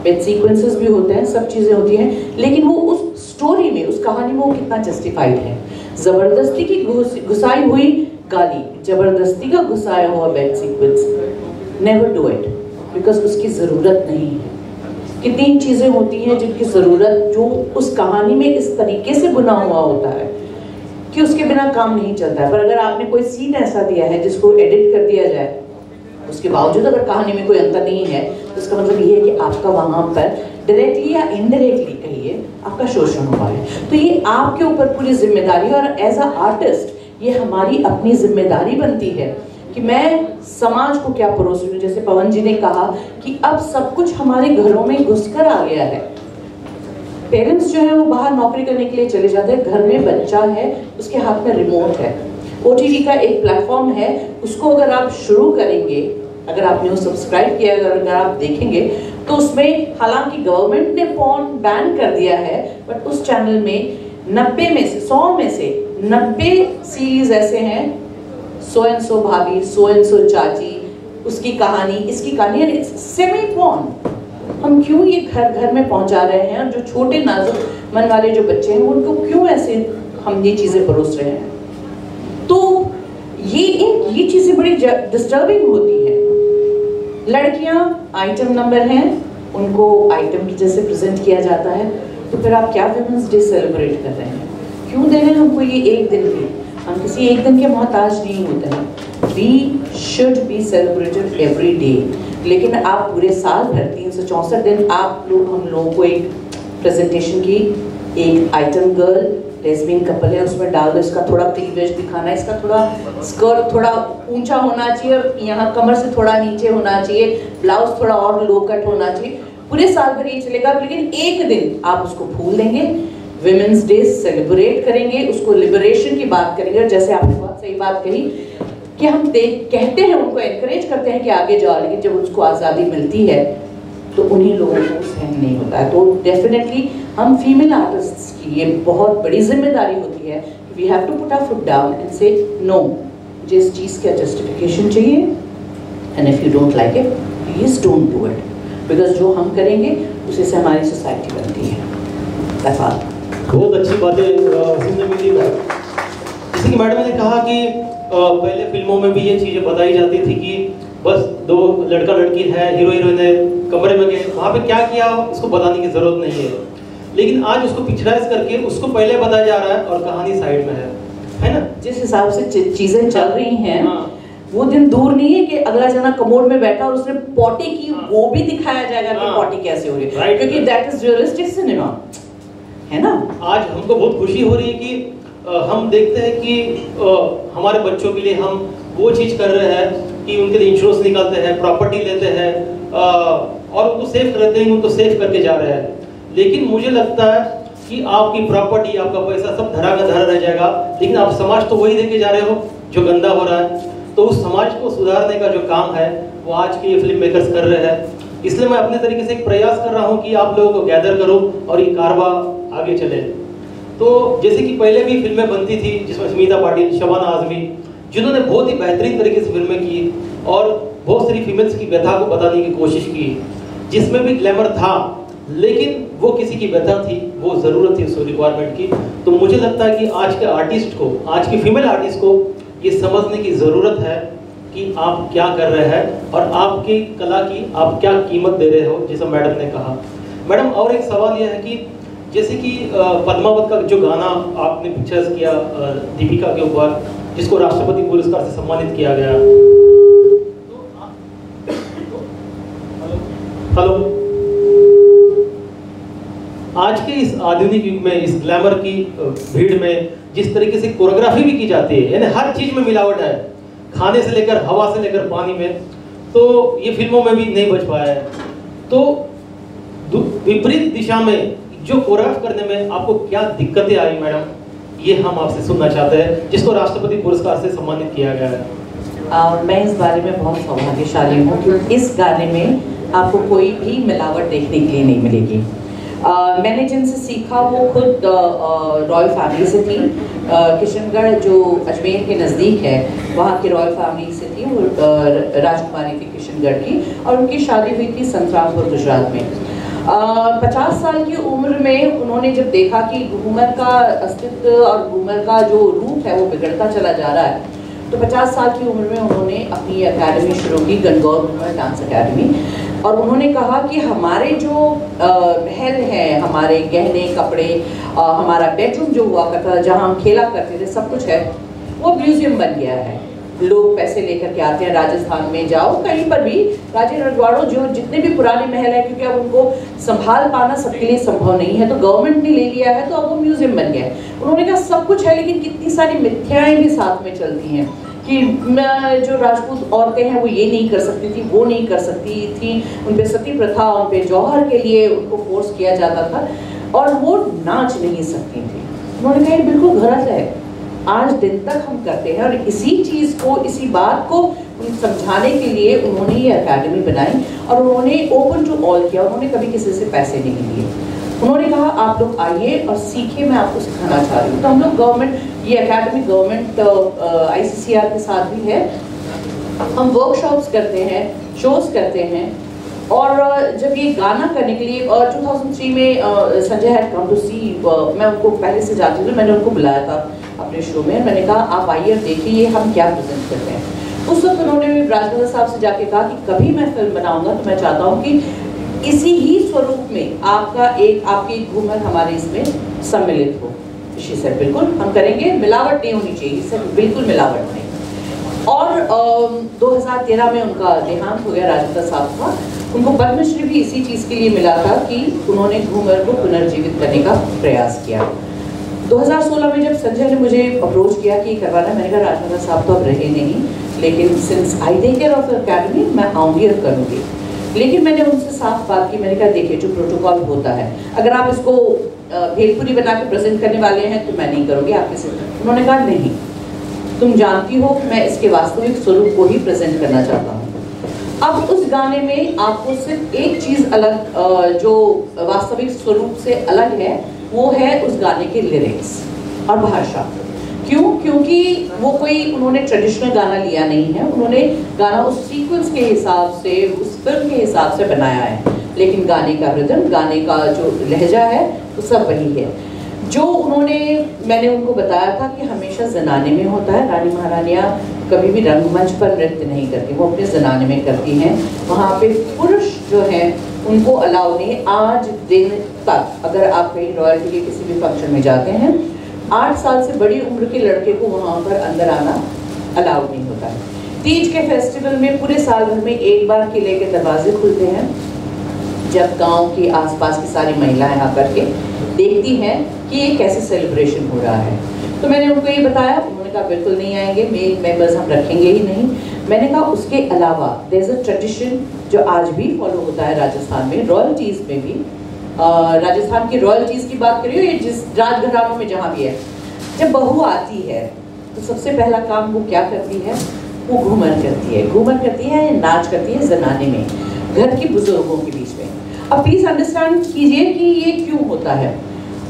बेड सीक्वेंसेस भी होते हैं, सब चीज़ें होती हैं, लेकिन वो उस स्टोरी में, उस कहानी में वो कितना जस्टिफाइड है। ज़बरदस्ती की घुसाई हुई गाली, ज़बरदस्ती का घुसाया हुआ bed sequence, never do it, because उसकी ज़रूरत नहीं है। कितनी चीज़ें होती हैं जिनकी ज़रूरत, जो उस कहानी में इस तरीके से बुना हुआ होता है कि उसके बिना काम नहीं चलता है। पर अगर आपने कोई सीन ऐसा दिया है जिसको एडिट कर दिया जाए, उसके बावजूद अगर कहानी में कोई अंतर नहीं है, तो इसका मतलब ये है कि आपका वहाँ पर डायरेक्टली या इनडायरेक्टली कहिए आपका शोषण हुआ है। तो ये आपके ऊपर पूरी जिम्मेदारी, और एज अ आर्टिस्ट ये हमारी अपनी जिम्मेदारी बनती है कि मैं समाज को क्या परोस रही हूँ। जैसे पवन जी ने कहा कि अब सब कुछ हमारे घरों में घुसकर आ गया है। पेरेंट्स जो है वो बाहर नौकरी करने के लिए चले जाते हैं, घर में बच्चा है, उसके हाथ में रिमोट है, OTT का एक प्लेटफॉर्म है, उसको अगर आप शुरू करेंगे, अगर आपने वो सब्सक्राइब किया, अगर आप देखेंगे तो उसमें हालांकि गवर्नमेंट ने पॉर्न बैन कर दिया है, बट उस चैनल में 90 में से 100 में से 90 सीरीज ऐसे हैं, सो एंड सो भाभी, सो एंड सो चाची, उसकी कहानी, इसकी कहानी, सेमी पॉर्न। हम क्यों ये घर घर में पहुंचा रहे हैं, और जो छोटे नाजुक मन वाले जो बच्चे हैं उनको क्यों ऐसे हम ये चीजें परोस रहे हैं। तो ये चीजें बड़ी डिस्टर्बिंग होती हैं। लड़कियां आइटम नंबर हैं, उनको आइटम की जैसे प्रेजेंट किया जाता है, तो फिर आप क्या वुमेन्स डे सेलिब्रेट कर रहे हैं, क्यों दे रहे हैं हमको ये एक दिन भी? हम किसी एक दिन के मोहताज नहीं होते हैं। We should be celebrated every day, लेकिन आप पूरे साल भर 364 दिन आप लोग हम लोगों को एक प्रेजेंटेशन की, एक आइटम गर्ल लेस्बियन कपल है उसमें डाल दो, इसका थोड़ा क्लीवेज दिखाना है, इसका थोड़ा स्कर्ट थोड़ा ऊंचा होना चाहिए, यहाँ कमर से थोड़ा नीचे होना चाहिए, ब्लाउज थोड़ा और लो कट होना चाहिए। पूरे साल भर ये चलेगा, लेकिन एक दिन आप उसको भूल देंगे, विमेंस डे सेलिब्रेट करेंगे, उसको लिबरेशन की बात करेंगे। और जैसे आपने बहुत सही बात कही कि हम कहते हैं, उनको एनकरेज करते हैं कि आगे जाओ, लेकिन जब उसको आज़ादी मिलती है तो उन्हीं लोगों को सहन नहीं होता है। तो डेफिनेटली हम फीमेल आर्टिस्ट्स की ये बहुत बड़ी जिम्मेदारी होती है, we have to put our foot down and say no, मुझे इस चीज़ का जस्टिफिकेशन चाहिए, and if you don't like it please don't do it, because जो हम करेंगे उसी से हमारी सोसाइटी बनती है। बहुत अच्छी बातें सुनने मिली। जैसे कि मैडम ने कहा कि पहले फिल्मों में भी ये चीज़ें बताई जाती थी कि बस दो लड़का लड़की है, हीरो हीरोइन है, कमरे में गए, वहाँ पे क्या किया उसको बताने की जरूरत नहीं है। लेकिन आज उसको पिक्चराइज करके उसको पहले बताया जा रहा है और कहानी साइड में है ना? जिस हिसाब से चीजें चल रही हैं, वो दिन दूर नहीं है कि अगला जना कमोड में बैठा और उसने पॉटी की, वो भी दिखाया जाएगा कि पॉटी कैसे हो रही है, क्योंकि दैट इज रियलिस्टिक सिनेमा, है ना? आज हमको बहुत खुशी हो रही है कि हम देखते हैं कि हमारे बच्चों के लिए हम वो चीज़ कर रहे हैं कि उनके लिए इंश्योरेंस निकालते हैं, प्रॉपर्टी लेते हैं और उनको सेफ करते हैं, उनको सेफ करके जा रहे हैं। लेकिन मुझे लगता है कि आपकी प्रॉपर्टी, आपका पैसा सब धरा का धरा रह जाएगा, लेकिन आप समाज तो वही देके जा रहे हो जो गंदा हो रहा है। तो उस समाज को सुधारने का जो काम है वो आज के ये फिल्म मेकर्स कर रहे हैं। इसलिए मैं अपने तरीके से एक प्रयास कर रहा हूँ कि आप लोगों को गैदर करो और ये कारवा आगे चले। तो जैसे कि पहले भी फिल्में बनती थी जिसमें स्मिता पाटिल, शबाना आजमी, जिन्होंने बहुत ही बेहतरीन तरीके से फिल्में की और बहुत सारी फीमेल्स की व्यथा को बताने की कोशिश की, जिसमें भी ग्लैमर था, लेकिन वो किसी की व्यथा थी, वो ज़रूरत थी उस रिक्वायरमेंट की। तो मुझे लगता है कि आज के आर्टिस्ट को, आज की फीमेल आर्टिस्ट को ये समझने की ज़रूरत है कि आप क्या कर रहे हैं और आपकी कला की आप क्या कीमत दे रहे हो, जैसा मैडम ने कहा। मैडम, और एक सवाल यह है कि जैसे कि पद्मावत का जो गाना आपने पिक्चर्स किया दीपिका के ऊपर, जिसको राष्ट्रपति पुरस्कार से सम्मानित किया गया, हेलो, आज के इस आधुनिक युग में, इस ग्लैमर की भीड़ में जिस तरीके से कोरियोग्राफी भी की जाती है, यानी हर चीज में मिलावट है, खाने से लेकर हवा से लेकर पानी में, तो ये फिल्मों में भी नहीं बच पाया है। तो विपरीत दिशा में जो कोरियोग्राफ करने में आपको क्या दिक्कतें आई मैडम, ये हम आपसे सुनना चाहते हैं, जिसको राष्ट्रपति पुरस्कार से सम्मानित किया गया है। मैं इस बारे में बहुत सौभाग्यशाली हूँ कि इस गाने में आपको कोई भी मिलावट देखने के लिए नहीं मिलेगी। मैंने जिनसे सीखा वो खुद रॉयल फैमिली से थी, किशनगढ़ जो अजमेर के नज़दीक है, वहाँ की रॉयल फैमिली से थी, वो राजकुमारी थी किशनगढ़ की, और उनकी शादी हुई थी संतरामपुर गुजरात में। 50 साल की उम्र में उन्होंने जब देखा कि घूमर का अस्तित्व और घूमर का जो रूप है वो बिगड़ता चला जा रहा है, तो 50 साल की उम्र में उन्होंने अपनी एकेडमी शुरू की, गणगौर घूमर डांस एकेडमी, और उन्होंने कहा कि हमारे जो महल है, हमारे गहने कपड़े, हमारा बेडरूम जो हुआ करता था, जहाँ हम खेला करते थे, सब कुछ है वो म्यूजियम बन गया है। लोग पैसे लेकर के आते हैं। राजस्थान में जाओ, कहीं पर भी राजे रजवाड़ों जो जितने भी पुराने महल है, क्योंकि अब उनको संभाल पाना सबके लिए संभव नहीं है, तो गवर्नमेंट ने ले लिया है, तो अब वो म्यूजियम बन गया है। उन्होंने कहा सब कुछ है, लेकिन कितनी सारी मिथ्याएं भी साथ में चलती हैं कि जो राजपूत औरतें हैं वो ये नहीं कर सकती थी, वो नहीं कर सकती थी, उन पे सती प्रथा, उन पे जौहर के लिए उनको फोर्स किया जाता था और वो नाच नहीं सकती थी। उन्होंने कहा ये बिल्कुल गलत है, आज दिन तक हम करते हैं। और इसी चीज़ को, इसी बात को समझाने के लिए उन्होंने ये अकेडमी बनाई और उन्होंने ओपन टू ऑल किया। उन्होंने कभी किसी से पैसे नहीं लिए। उन्होंने कहा आप लोग आइए और सीखिए, मैं आपको सिखाना चाह रही हूँ। तो हम लोग गवर्नमेंट, ये अकेडमी गवर्नमेंट ICCR के साथ भी है, हम वर्कशॉप्स करते हैं, शोज करते हैं। और जब ये गाना करने के लिए 2003 में संजय हैड कम टू सी, मैं उनको पहले से जानती हूँ, मैंने उनको बुलाया था अपने शो में। मैंने कहा आप आइए और देखिए हम क्या प्रेजेंट करते हैं। उस वक्त उन्होंने राजनाथ साहब से जाके कहा कि कभी मैं फिल्म बनाऊंगा तो मैं चाहता हूँ कि इसी ही स्वरूप में आपकी एक घूमर हमारे इसमें सम्मिलित हो। शी सेड बिल्कुल हम करेंगे, मिलावट नहीं होनी चाहिए, सर बिल्कुल मिलावट नहीं। और 2013 में उनका देहांत हो गया राजेंद्र साहब का। उनको पद्मश्री भी इसी चीज़ के लिए मिला था कि उन्होंने घूमर को पुनर्जीवित करने का प्रयास किया। 2016 में जब संजय ने मुझे अप्रोच किया कि करवाना, मैंने कहा राजेंद्र साहब तो अब रहे नहीं, लेकिन since I take care of the academy मैं आऊँगी और करूँगी। लेकिन मैंने उनसे साफ बात की, मैंने कहा देखिए जो प्रोटोकॉल होता है, अगर आप इसको भेलपुरी बना के प्रेजेंट करने वाले हैं तो मैं नहीं करूँगी आपके से। उन्होंने कहा नहीं, तुम जानती हो मैं इसके वास्तविक स्वरूप को ही प्रेजेंट करना चाहता हूँ। अब उस गाने में आपको सिर्फ एक चीज़ अलग, जो वास्तविक स्वरूप से अलग है, वो है उस गाने के लिरिक्स और भाषा। क्यों? क्योंकि वो कोई उन्होंने ट्रेडिशनल गाना लिया नहीं है, उन्होंने गाना उस सीक्वेंस के हिसाब से, उस फिल्म के हिसाब से बनाया है, लेकिन गाने का रिदम, गाने का जो लहजा है वो सब वही है जो मैंने उनको बताया था कि हमेशा जनाने में होता है। रानी महारानियाँ कभी भी रंगमंच पर नृत्य नहीं करती, वो अपने जनाने में करती हैं। वहाँ पे पुरुष जो हैं उनको अलाउ नहीं। आज दिन तक अगर आप कहीं रॉयल्टी के किसी भी फंक्शन में जाते हैं, 8 साल से बड़ी उम्र के लड़के को वहाँ पर अंदर आना अलाउ नहीं होता है। तीज के फेस्टिवल में पूरे साल भर में एक बार किले के दरवाजे खुलते हैं, जब गांव की आसपास की सारी महिलाएं आकर के देखती हैं कि ये कैसे सेलिब्रेशन हो रहा है। तो मैंने उनको ये बताया, उन्होंने कहा बिल्कुल नहीं आएंगे, मेल मेंबर्स हम रखेंगे ही नहीं। मैंने कहा उसके अलावा देयर इज अ ट्रेडिशन जो आज भी फॉलो होता है राजस्थान में, रॉयल्टीज़ में भी। राजस्थान की रॉयल्टीज़ की बात करिए, ये जिस राजघरानों में जहाँ भी है, जब बहू आती है तो सबसे पहला काम वो क्या करती है? वो घूमर करती है। घूमर करती है, नाच करती है जनाने में, घर की बुजुर्गों के बीच में। अब प्लीज अंडरस्टैंड कीजिए कि ये क्यों होता है।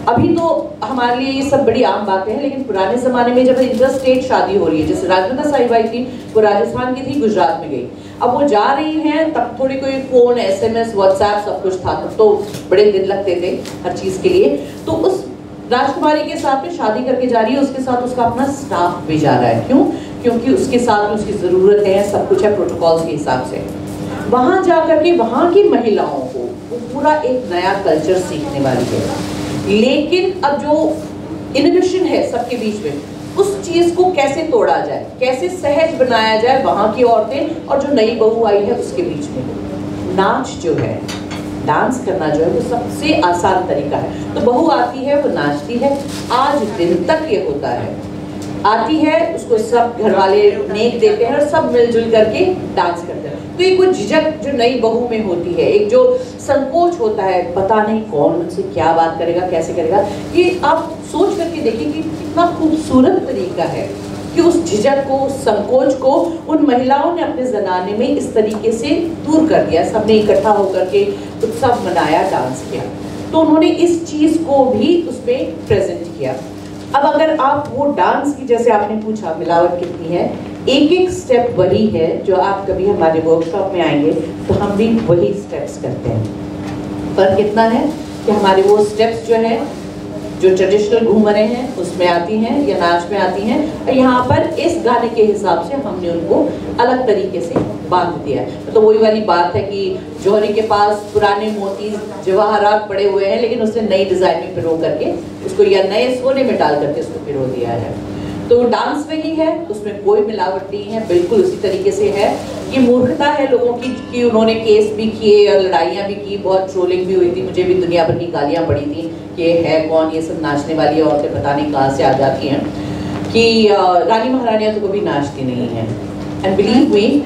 अभी तो हमारे लिए ये सब बड़ी आम बातें हैं, लेकिन पुराने ज़माने में जब इंटर स्टेट शादी हो रही है, जैसे राजमाता साहिबाई थी, वो राजस्थान की थी, गुजरात में गई, अब वो जा रही हैं, तब थोड़ी कोई फ़ोन, SMS, WhatsApp सब कुछ था, तब तो बड़े दिन लगते थे हर चीज़ के लिए। तो उस राजकुमारी के साथ में शादी करके जा रही है, उसके साथ उसका अपना स्टाफ भी जा रहा है। क्यों? क्योंकि उसके साथ में उसकी ज़रूरतें हैं, सब कुछ है प्रोटोकॉल्स के हिसाब से। वहाँ जा करके वहाँ की महिलाओं को वो पूरा एक नया कल्चर सीखने वाली है। लेकिन अब जो इनोवेशन है सबके बीच में, उस चीज़ को कैसे तोड़ा जाए, कैसे सहज बनाया जाए वहाँ की औरतें और जो नई बहू आई है उसके बीच में। नाच जो है, डांस करना जो है, वो सबसे आसान तरीका है। तो बहू आती है, वो नाचती है, आज दिन तक ये होता है। आती है, उसको सब घर वाले नेक देते हैं और सब मिलजुल करके डांस करते हैं। तो एक वो झिझक जो नई बहू में होती है, एक जो संकोच होता है, पता नहीं कौन मुझसे क्या बात करेगा, कैसे करेगा, ये आप सोच करके देखिए कि कितना खूबसूरत तरीका है कि उस झिझक को, उस संकोच को उन महिलाओं ने अपने जनाने में इस तरीके से दूर कर दिया। सबने इकट्ठा होकर के उत्सव मनाया, डांस किया। तो उन्होंने इस चीज़ को भी उसमें प्रेजेंट किया। अब अगर आप वो डांस की, जैसे आपने पूछा मिलावट कितनी है, एक एक स्टेप वही है जो आप कभी हमारे वर्कशॉप में आएंगे तो हम भी वही स्टेप्स करते हैं। पर कितना है कि हमारे वो स्टेप्स जो है, जो ट्रेडिशनल घूमरें हैं उसमें आती हैं या नाच में आती हैं, और यहाँ पर इस गाने के हिसाब से हमने उनको अलग तरीके से बांध दिया है। तो वही वाली बात है कि जौहरी के पास पुराने मोती जवाहरात पड़े हुए हैं, लेकिन उसने नई डिज़ाइन में पिरो करके उसको, या नए सोने में डाल करके उसको पिरो दिया है। तो डांस वही है, उसमें कोई मिलावट नहीं है, बिल्कुल उसी तरीके से है। ये मूर्खता है लोगों की कि उन्होंने केस भी किए और लड़ाइयाँ भी की, बहुत ट्रोलिंग भी हुई थी, मुझे भी दुनिया भर की गालियाँ पड़ी थी कि ये है कौन, ये सब नाचने वाली औरतें पता नहीं कहाँ से आ जाती हैं, कि रानी महारानियाँ तो कभी नाचती नहीं हैं। एंड बिलीव मी,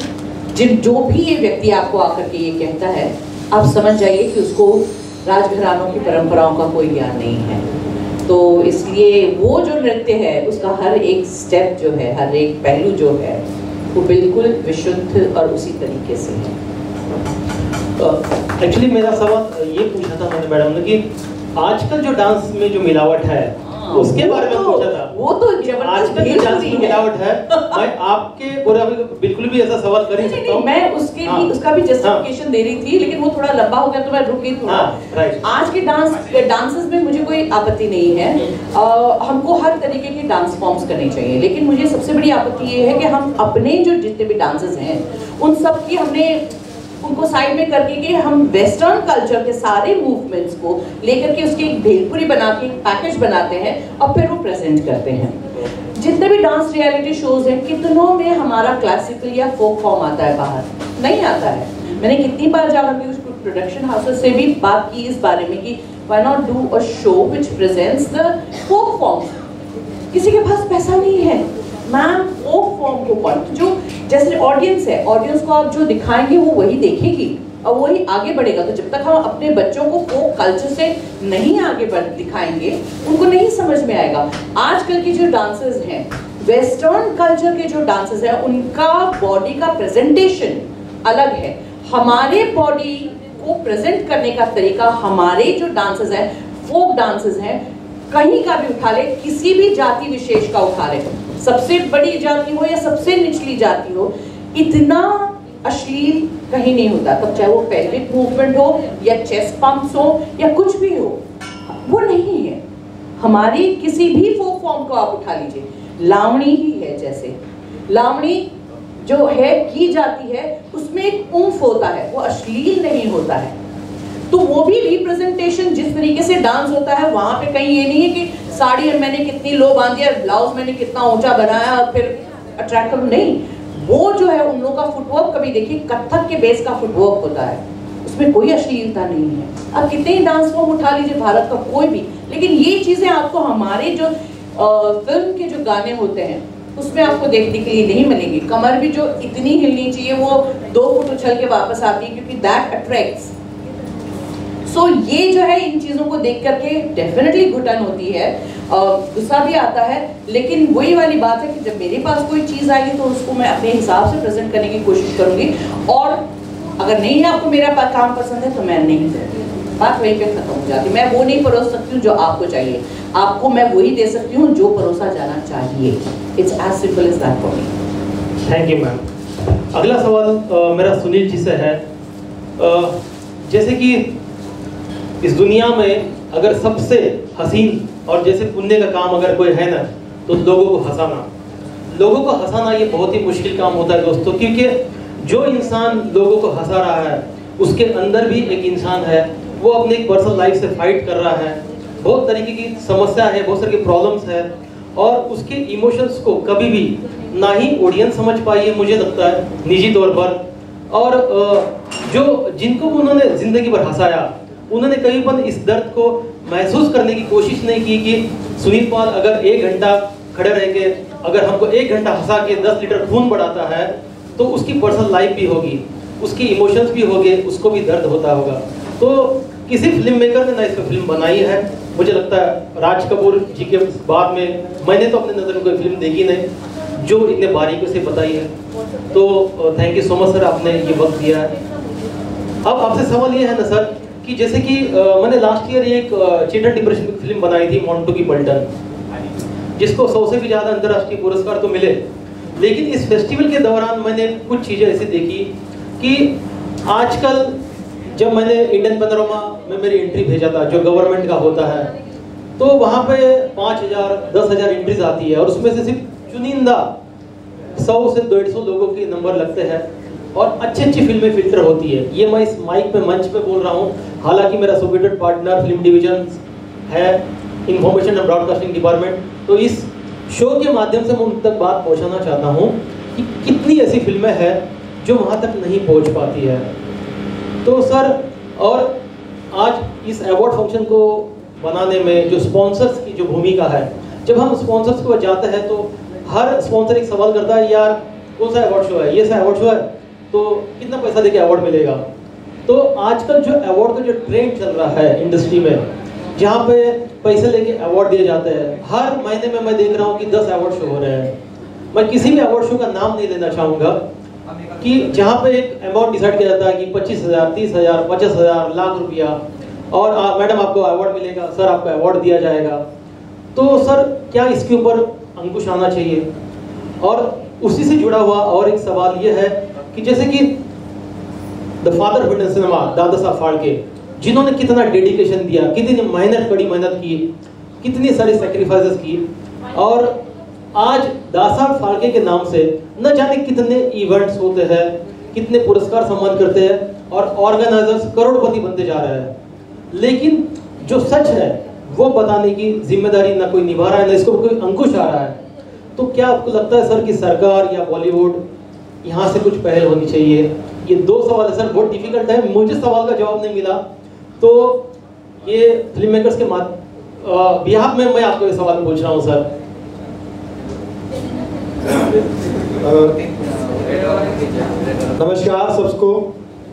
जो भी ये व्यक्ति आपको आकर के ये कहता है, आप समझ जाइए कि उसको राजघरानों की परंपराओं का कोई ज्ञान नहीं है। तो इसलिए वो जो नृत्य है उसका हर एक स्टेप जो है, हर एक पहलू जो है, वो बिल्कुल विशुद्ध और उसी तरीके से है। एक्चुअली मेरा सवाल ये पूछा था मैंने मैडम ने कि आजकल जो डांस में जो मिलावट है उसके बारे में पूछा था। वो तो जबरदस्त आजकल जो डांस में मिलावट है, मैं आपके बिल्कुल भी ऐसा सवाल कर ही सकता हूँ। मैं उसके भी उसका भी जस्टिफिकेशन दे रही थी, लेकिन वो थोड़ा लंबा हो गया तो मैं रुक गई थोड़ा। राइट। आज के डांसेस में मुझे कोई आपत्ति नहीं है, हमको हर तरीके के डांस फॉर्म्स करने चाहिए, लेकिन मुझे सबसे बड़ी आपत्ति ये है कि हम अपने जो जितने भी डांसेस हैं उन सब की हमने उनको साइड में करके कि हम वेस्टर्न कल्चर के सारे मूवमेंट्स को लेकर के उसकी एक भेलपुरी बना के पैकेज बनाते हैं और फिर वो प्रेजेंट करते हैं। जितने भी डांस रियलिटी शोज हैं, कितनों में हमारा क्लासिकल या फोक फॉर्म आता है बाहर? नहीं आता है। मैंने कितनी बार जाकर के उसको प्रोडक्शन हाउसेस से भी बात की इस बारे में कि why not do a show which presents the folk form. किसी के पास पैसा नहीं है मैम, फोक फॉर्म को जो जैसे ऑडियंस है, ऑडियंस को आप जो दिखाएंगे वो वही देखेगी और वही आगे बढ़ेगा। तो जब तक हम अपने बच्चों को फोक कल्चर से नहीं आगे दिखाएंगे, उनको नहीं समझ में आएगा। आजकल के जो डांसर्स हैं, वेस्टर्न कल्चर के जो डांसर्स हैं, उनका बॉडी का प्रेजेंटेशन अलग है। हमारे बॉडी को प्रेजेंट करने का तरीका, हमारे जो डांसर्स हैं, फोक डांसर्स हैं, कहीं का भी उठा ले, किसी भी जाति विशेष का उठा ले, सबसे बड़ी जाति हो या सबसे निचली जाति हो, इतना अश्लील कहीं नहीं होता। तब चाहे वो पेल्विक मूवमेंट हो या चेस्ट पंप्स हो या कुछ भी हो, वो नहीं है। हमारी किसी भी फोक फॉर्म को आप उठा लीजिए, लावणी ही है, जैसे लावणी जो है की जाती है उसमें एक ऊंफ होता है, वो अश्लील नहीं होता है। तो वो भी रिप्रेजेंटेशन जिस तरीके से डांस होता है, वहां पे कहीं ये नहीं है कि साड़ी मैंने कितनी लो बांधी है, ब्लाउज मैंने कितना ऊंचा बनाया और फिर अट्रैक्ट करूं, नहीं। वो जो है उन लोगों का फुटवर्क, कभी देखिए कथक के बेस का फुटवर्क होता है, उसमें कोई अश्लीलता नहीं है। आप कितने डांस फॉर्म उठा लीजिए भारत का कोई भी, लेकिन ये चीजें आपको हमारे जो फिल्म के जो गाने होते हैं उसमें आपको देखने के लिए नहीं मिलेंगी। कमर भी जो इतनी हिलनी चाहिए वो 2 फुट उछल के वापस आती है, क्योंकि दैट अट्रैक्ट्स। सो ये जो है, इन चीज़ों को देख करके डेफिनेटली घुटन होती है, गुस्सा भी आता है, लेकिन वही वाली बात है कि जब मेरे पास कोई चीज़ आएगी तो उसको मैं अपने हिसाब से प्रेजेंट करने की कोशिश करूँगी, और अगर नहीं है आपको मेरा काम पसंद है तो मैं नहीं करूँगी, बात वहीं पे खत्म हो जाती है। मैं वो नहीं परोस सकती हूँ जो आपको चाहिए, आपको मैं वही दे सकती हूँ जो परोसा जाना चाहिए। It's as simple as that for me. Thank you ma'am. अगला सवाल मेरा सुनील जी से है। जैसे कि इस दुनिया में अगर सबसे हसीन और जैसे पुण्य का काम अगर कोई है ना, तो लोगों को हंसाना। लोगों को हंसाना ये बहुत ही मुश्किल काम होता है दोस्तों, क्योंकि जो इंसान लोगों को हंसा रहा है उसके अंदर भी एक इंसान है, वो अपने एक पर्सनल लाइफ से फाइट कर रहा है, बहुत तरीके की समस्या है, बहुत सारी प्रॉब्लम्स है, और उसके इमोशंस को कभी भी ना ही ऑडियंस समझ पाई है, मुझे लगता है निजी तौर पर, और जो जिनको उन्होंने जिंदगी भर हंसाया उन्होंने कभी इस दर्द को महसूस करने की कोशिश नहीं की कि सुनील पाल अगर 1 घंटा खड़े रह के अगर हमको 1 घंटा हंसा के 10 लीटर खून बढ़ाता है तो उसकी पर्सनल लाइफ भी होगी, उसकी इमोशंस भी होंगे, उसको भी दर्द होता होगा। तो किसी फिल्म मेकर ने ना इस पर फिल्म बनाई है, मुझे लगता है राज कपूर जी के बाद में मैंने तो अपने नज़र में कोई फिल्म देखी नहीं जो इतने बारीकी से बताई है। तो thank you so much sir, आपने ये वक्त दिया है। अब आपसे सवाल ये है ना सर कि जैसे कि मैंने लास्ट ईयर एक चिल्ड्रन डिप्रेशन की फिल्म बनाई थी मोंटू की पलटन, जिसको 100 से भी ज़्यादा अंतर्राष्ट्रीय पुरस्कार तो मिले, लेकिन इस फेस्टिवल के दौरान मैंने कुछ चीज़ें ऐसी देखी कि आजकल जब मैंने इंडियन पैनोरमा में मेरी एंट्री भेजा था जो गवर्नमेंट का होता है, तो वहाँ पे 5000 10,000 एंट्रीज आती है और उसमें से सिर्फ चुनिंदा 100 से 150 लोगों के नंबर लगते हैं और अच्छी फिल्में फिल्टर होती है। ये मैं इस माइक पे मंच पे बोल रहा हूँ, हालांकि मेरा सुपरविटेड पार्टनर फिल्म डिवीजन है इंफॉर्मेशन एंड ब्रॉडकास्टिंग डिपार्टमेंट, तो इस शो के माध्यम से मैं उन तक बात पहुंचाना चाहता हूं कि कितनी ऐसी फिल्में हैं जो वहां तक नहीं पहुंच पाती है। तो सर, और आज इस अवार्ड फंक्शन को बनाने में जो स्पॉन्सर्स की जो भूमिका है, जब हम स्पॉन्सर्स को जाते हैं तो हर स्पॉन्सर एक सवाल करता है, यार कौन सा अवार्ड शो है, ये सा अवार्ड शो है, तो कितना पैसा देके अवार्ड मिलेगा। तो आजकल जो अवार्ड का जो ट्रेंड चल रहा है इंडस्ट्री में, जहाँ पे पैसे लेके अवार्ड दिए जाते हैं, हर महीने में मैं देख रहा हूँ कि 10 अवार्ड शो हो रहे हैं। मैं किसी भी अवार्ड शो का नाम नहीं लेना चाहूँगा कि जहाँ पे एक अमाउंट डिसाइड किया जाता है कि 25,000, 30,000, 50,000, लाख रुपया, और मैडम आपको अवार्ड मिलेगा, सर आपको अवार्ड दिया जाएगा। तो सर, क्या इसके ऊपर अंकुश आना चाहिए? और उसी से जुड़ा हुआ और एक सवाल ये है कि जैसे कि the father of Indian cinema Dada Saheb Phalke, जिन्होंने कितना डेडिकेशन दिया, कितनी मेहनत, कड़ी मेहनत की, कितनी सारी सेक्रीफाइसेस की, और आज दादा साहब फाल्के के नाम से न जाने कितने इवेंट्स होते हैं, कितने पुरस्कार सम्मान करते हैं, और ऑर्गेनाइजर्स करोड़पति बनते जा रहे हैं। लेकिन जो सच है वो बताने की जिम्मेदारी ना कोई निभा रहा है, ना इसको कोई अंकुश आ रहा है। तो क्या आपको लगता है सर कि सरकार या बॉलीवुड यहाँ से कुछ पहल होनी चाहिए? ये 2 सवाल है सर, बहुत डिफिकल्ट है, मुझे सवाल का जवाब नहीं मिला, तो ये फिल्म मेकर्स के बिहाफ में मैं आपको ये सवाल पूछ रहा हूँ सर। नमस्कार सबको,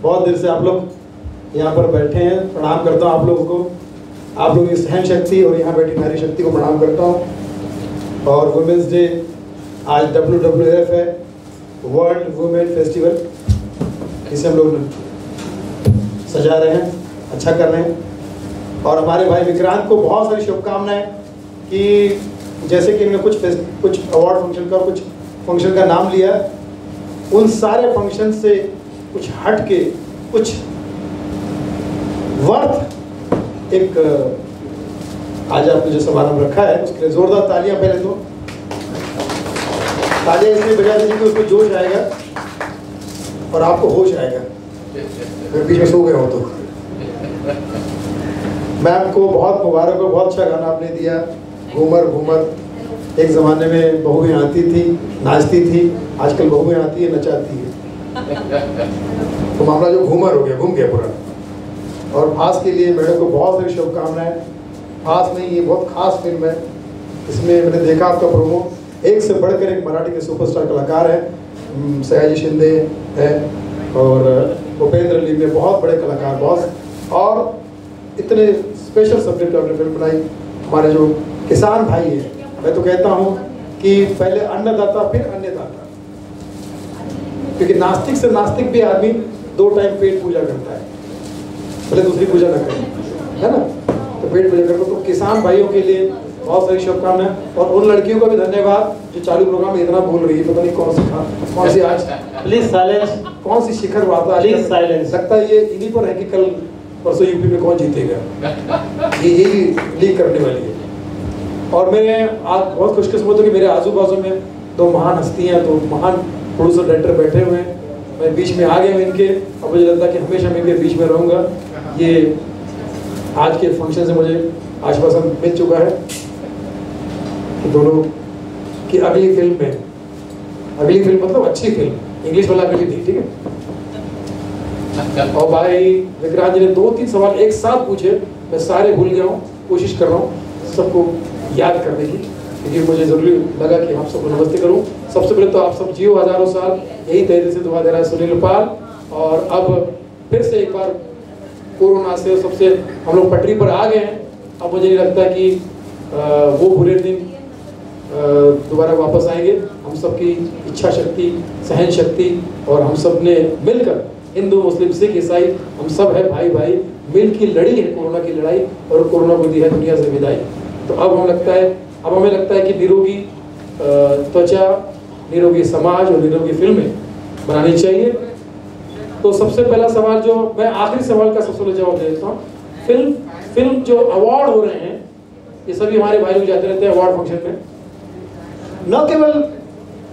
बहुत देर से आप लोग यहाँ पर बैठे हैं, प्रणाम करता हूँ आप लोगों को, आप लोगों की सहन शक्ति और यहाँ बैठी नारी शक्ति को प्रणाम करता हूँ। और वुमेंस डे आज WWF है, वर्ल्ड वुमेन फेस्टिवल, इसे हम लोग सजा रहे हैं, अच्छा कर रहे हैं। और हमारे भाई विक्रांत को बहुत सारी शुभकामनाएं कि जैसे कि इन्होंने कुछ अवार्ड फंक्शन का, कुछ फंक्शन का नाम लिया, उन सारे फंक्शन से कुछ हट के कुछ वर्थ एक आज आपने जो समारोह रखा है उसके लिए जोरदार तालियां। पहले तो तालियां इसलिए बजा दीजिए कि उसको जोश आएगा और आपको होश आएगा, अगर बीच में सो गए हो तो। मैम को बहुत मुबारक हो, बहुत अच्छा गाना आपने दिया, घूमर घूमर। एक ज़माने में बहुएं आती थी, नाचती थी, आजकल बहुएं आती है, नचाती है। तो मामला जो घूमर हो गया, घूम गया पूरा। और फास के लिए मैडम को बहुत सारी शुभकामनाएं। फास नहीं, ये बहुत खास फिल्म है, इसमें मैंने देखा आपका प्रोमो, एक से बढ़कर एक मराठी के सुपरस्टार कलाकार हैं, सयाजी शिंदे है और उपेंद्र लीम में बहुत बड़े कलाकार, बहुत, और इतने स्पेशल सब्जेक्ट पर आपने फिल्म बनाई। हमारे जो किसान भाई हैं, मैं तो कहता हूँ कि पहले अन्नदाता फिर अन्नदाता, क्योंकि नास्तिक से नास्तिक भी आदमी 2 टाइम पेट पूजा करता है, भले दूसरी पूजा न करें, है ना, तो पेट पूजा करता। तो किसान भाइयों के लिए बहुत सारी शुभकामनाएं, और उन लड़कियों का भी धन्यवाद जो चालू प्रोग्राम में इतना बोल रही है, पता नहीं कौन सी आज प्लीज साइलेंस, कौन सी शिखर वार्ता, प्लीज साइलेंस। लगता है ये इन्हीं पर है कि कल परसों यूपी में कौन जीतेगा, ये लीक करने वाली है। और मैं आज बहुत खुशकिस्मत हूँ कि मेरे आजू बाजू में 2 महान हस्तियाँ, 2 महान प्रोड्यूसर डायरेक्टर बैठे हुए हैं, मैं बीच में आ गया हूँ इनके, और मुझे लगता है कि हमेशा मैं इनके बीच में रहूँगा। ये आज के फंक्शन से मुझे आश्वासन मिल चुका है कि दोनों की अगली फिल्म में, अगली फिल्म मतलब अच्छी फिल्म, इंग्लिश वाला अगली थी, ठीक है। और भाई विक्रांत जी ने 2-3 सवाल एक साथ पूछे, मैं सारे भूल गया हूँ, कोशिश कर रहा हूँ सबको याद करने की, क्योंकि मुझे जरूरी लगा कि आप सबको नमस्ते करूँ। सबसे पहले तो आप सब जियो हजारों साल, यही तहे दिल से दुआ दे रहा है सुनील पाल। और अब फिर से एक बार कोरोना से सबसे हम लोग पटरी पर आ गए हैं, अब मुझे नहीं लगता कि वो बुरे दिन दोबारा वापस आएंगे। हम सबकी इच्छा शक्ति, सहन शक्ति, और हम सब ने मिलकर, हिंदू मुस्लिम सिख ईसाई, हम सब है भाई भाई, मिल की लड़ी है कोरोना की लड़ाई, और कोरोना को दी है दुनिया से विदाई। तो अब हमें लगता है कि निरोगी त्वचा, निरोगी समाज और निरोगी फिल्में बनानी चाहिए। तो सबसे पहला सवाल, जो मैं आखिरी सवाल का सबसे पहले जवाब दे देता हूँ, फिल्म जो अवार्ड हो रहे हैं, ये सभी हमारे भाई लोग जाते रहते हैं अवार्ड फंक्शन में, न केवल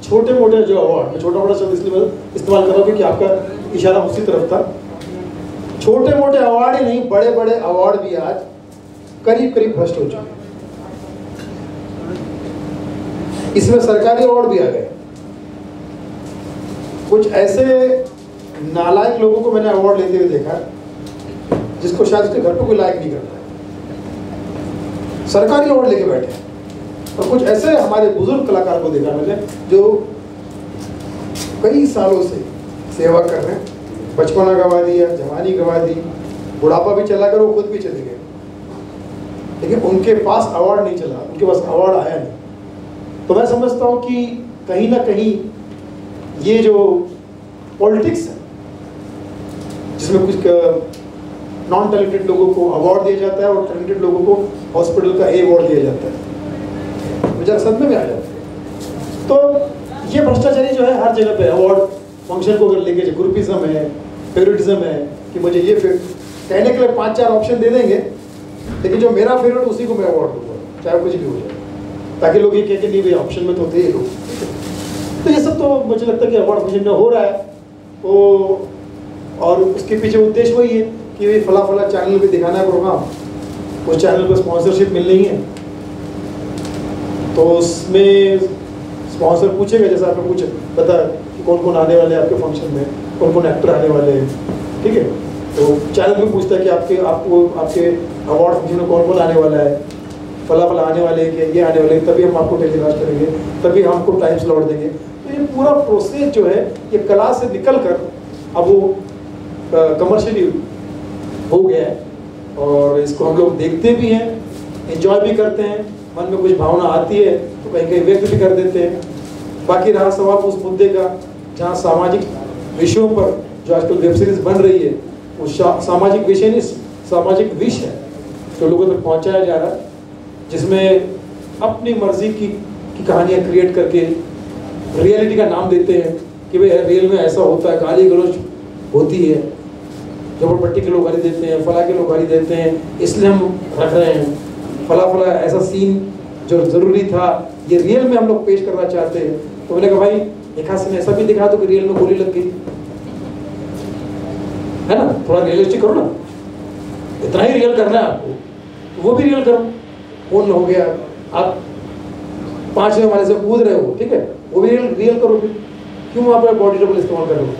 छोटे मोटे जो अवार्ड, मैं छोटा मोटा शब्द इसलिए इस्तेमाल कर रहा हूँ क्योंकि आपका इशारा उसी तरफ था, छोटे मोटे अवार्ड ही नहीं, बड़े बड़े अवार्ड भी आज करीब करीब भ्रष्ट हो चुके हैं। इसमें सरकारी अवार्ड भी आ गए। कुछ ऐसे नालायक लोगों को मैंने अवार्ड लेते हुए देखा जिसको शायद उसके घर पे कोई लायक नहीं करता है, सरकारी अवार्ड लेके बैठे हैं। और कुछ ऐसे हमारे बुजुर्ग कलाकार को देखा मैंने जो कई सालों से सेवा कर रहे हैं, बचपना गवा दिया, जवानी गवा दी, बुढ़ापा भी चला कर वो खुद भी चले गए, लेकिन उनके पास अवार्ड नहीं चला, उनके पास अवार्ड आया नहीं। तो मैं समझता हूँ कि कहीं ना कहीं ये जो पॉलिटिक्स है जिसमें कुछ नॉन टैलेंटेड लोगों को अवार्ड दिया जाता है और टैलेंटेड लोगों को हॉस्पिटल का अवार्ड दिया जाता है, मुझे सदमे में आ जाता है। तो ये भ्रष्टाचारी जो है हर जगह पे अवार्ड फंक्शन को अगर लेके, ग्रुपिज्म है, फेवरेटिज्म है कि मुझे ये कहने के लिए 5-4 ऑप्शन दे देंगे, लेकिन जो मेरा फेवरेट उसी को मैं अवार्ड दूंगा, चाहे कुछ भी हो जाए, ताकि लोग ये कह के नहीं भाई ऑप्शन में तो थे ये लोग। तो ये सब तो मुझे लगता है कि अवार्ड फंक्शन में हो रहा है वो, और उसके पीछे उद्देश्य वही है कि भाई फला फला चैनल पे दिखाना है प्रोग्राम, उस चैनल पर स्पॉन्सरशिप मिल रही है, तो उसमें स्पॉन्सर पूछेगा, जैसा आपने पूछा बता कि कौन कौन आने वाले हैं आपके फंक्शन में, कौन कौन एक्टर आने वाले हैं, ठीक है। तो चैनल भी पूछता है कि आपके अवार्ड फंक्शन में कौन कौन आने वाला है, फला फला आने वाले हैं कि ये आने वाले हैं, तभी हम आपको टेलीकास्ट करेंगे, तभी हमको टाइम स्लॉट देंगे। तो ये पूरा प्रोसेस जो है ये कला से निकल कर अब वो कमर्शियली हो गया है, और इसको हम लोग देखते भी हैं, एंजॉय भी करते हैं, मन में कुछ भावना आती है तो कहीं कहीं व्यक्त भी कर देते हैं। बाकी रहा सवाल उस मुद्दे का जहाँ सामाजिक विषयों पर जो आजकल वेब सीरीज बन रही है, वो सामाजिक विषय नहीं, सामाजिक विष है जो लोगों तक पहुँचाया जा रहा है, जिसमें अपनी मर्जी की कहानियाँ क्रिएट करके रियलिटी का नाम देते हैं कि भाई रियल में ऐसा होता है, गाली गलौज होती है, झोपड़पट्टी के लोग गाली देते हैं, फला के लोग गाली देते हैं, इसलिए हम रख रहे हैं, फला फला ऐसा सीन जो ज़रूरी था ये रियल में हम लोग पेश करना चाहते हैं। तो मैंने कहा भाई एक हाथ से ऐसा भी दिखा दो कि रियल में गोली लग गई है ना, थोड़ा रियलिस्टिक करो ना, इतना ही रियल करना है आपको, वो भी रियल करो। फोन हो गया, आप 5वें माले से कूद रहे हो, ठीक है, वो भी रियल करो, फिर क्यों वहाँ पर बॉडी डबल इस्तेमाल कर रहे हो।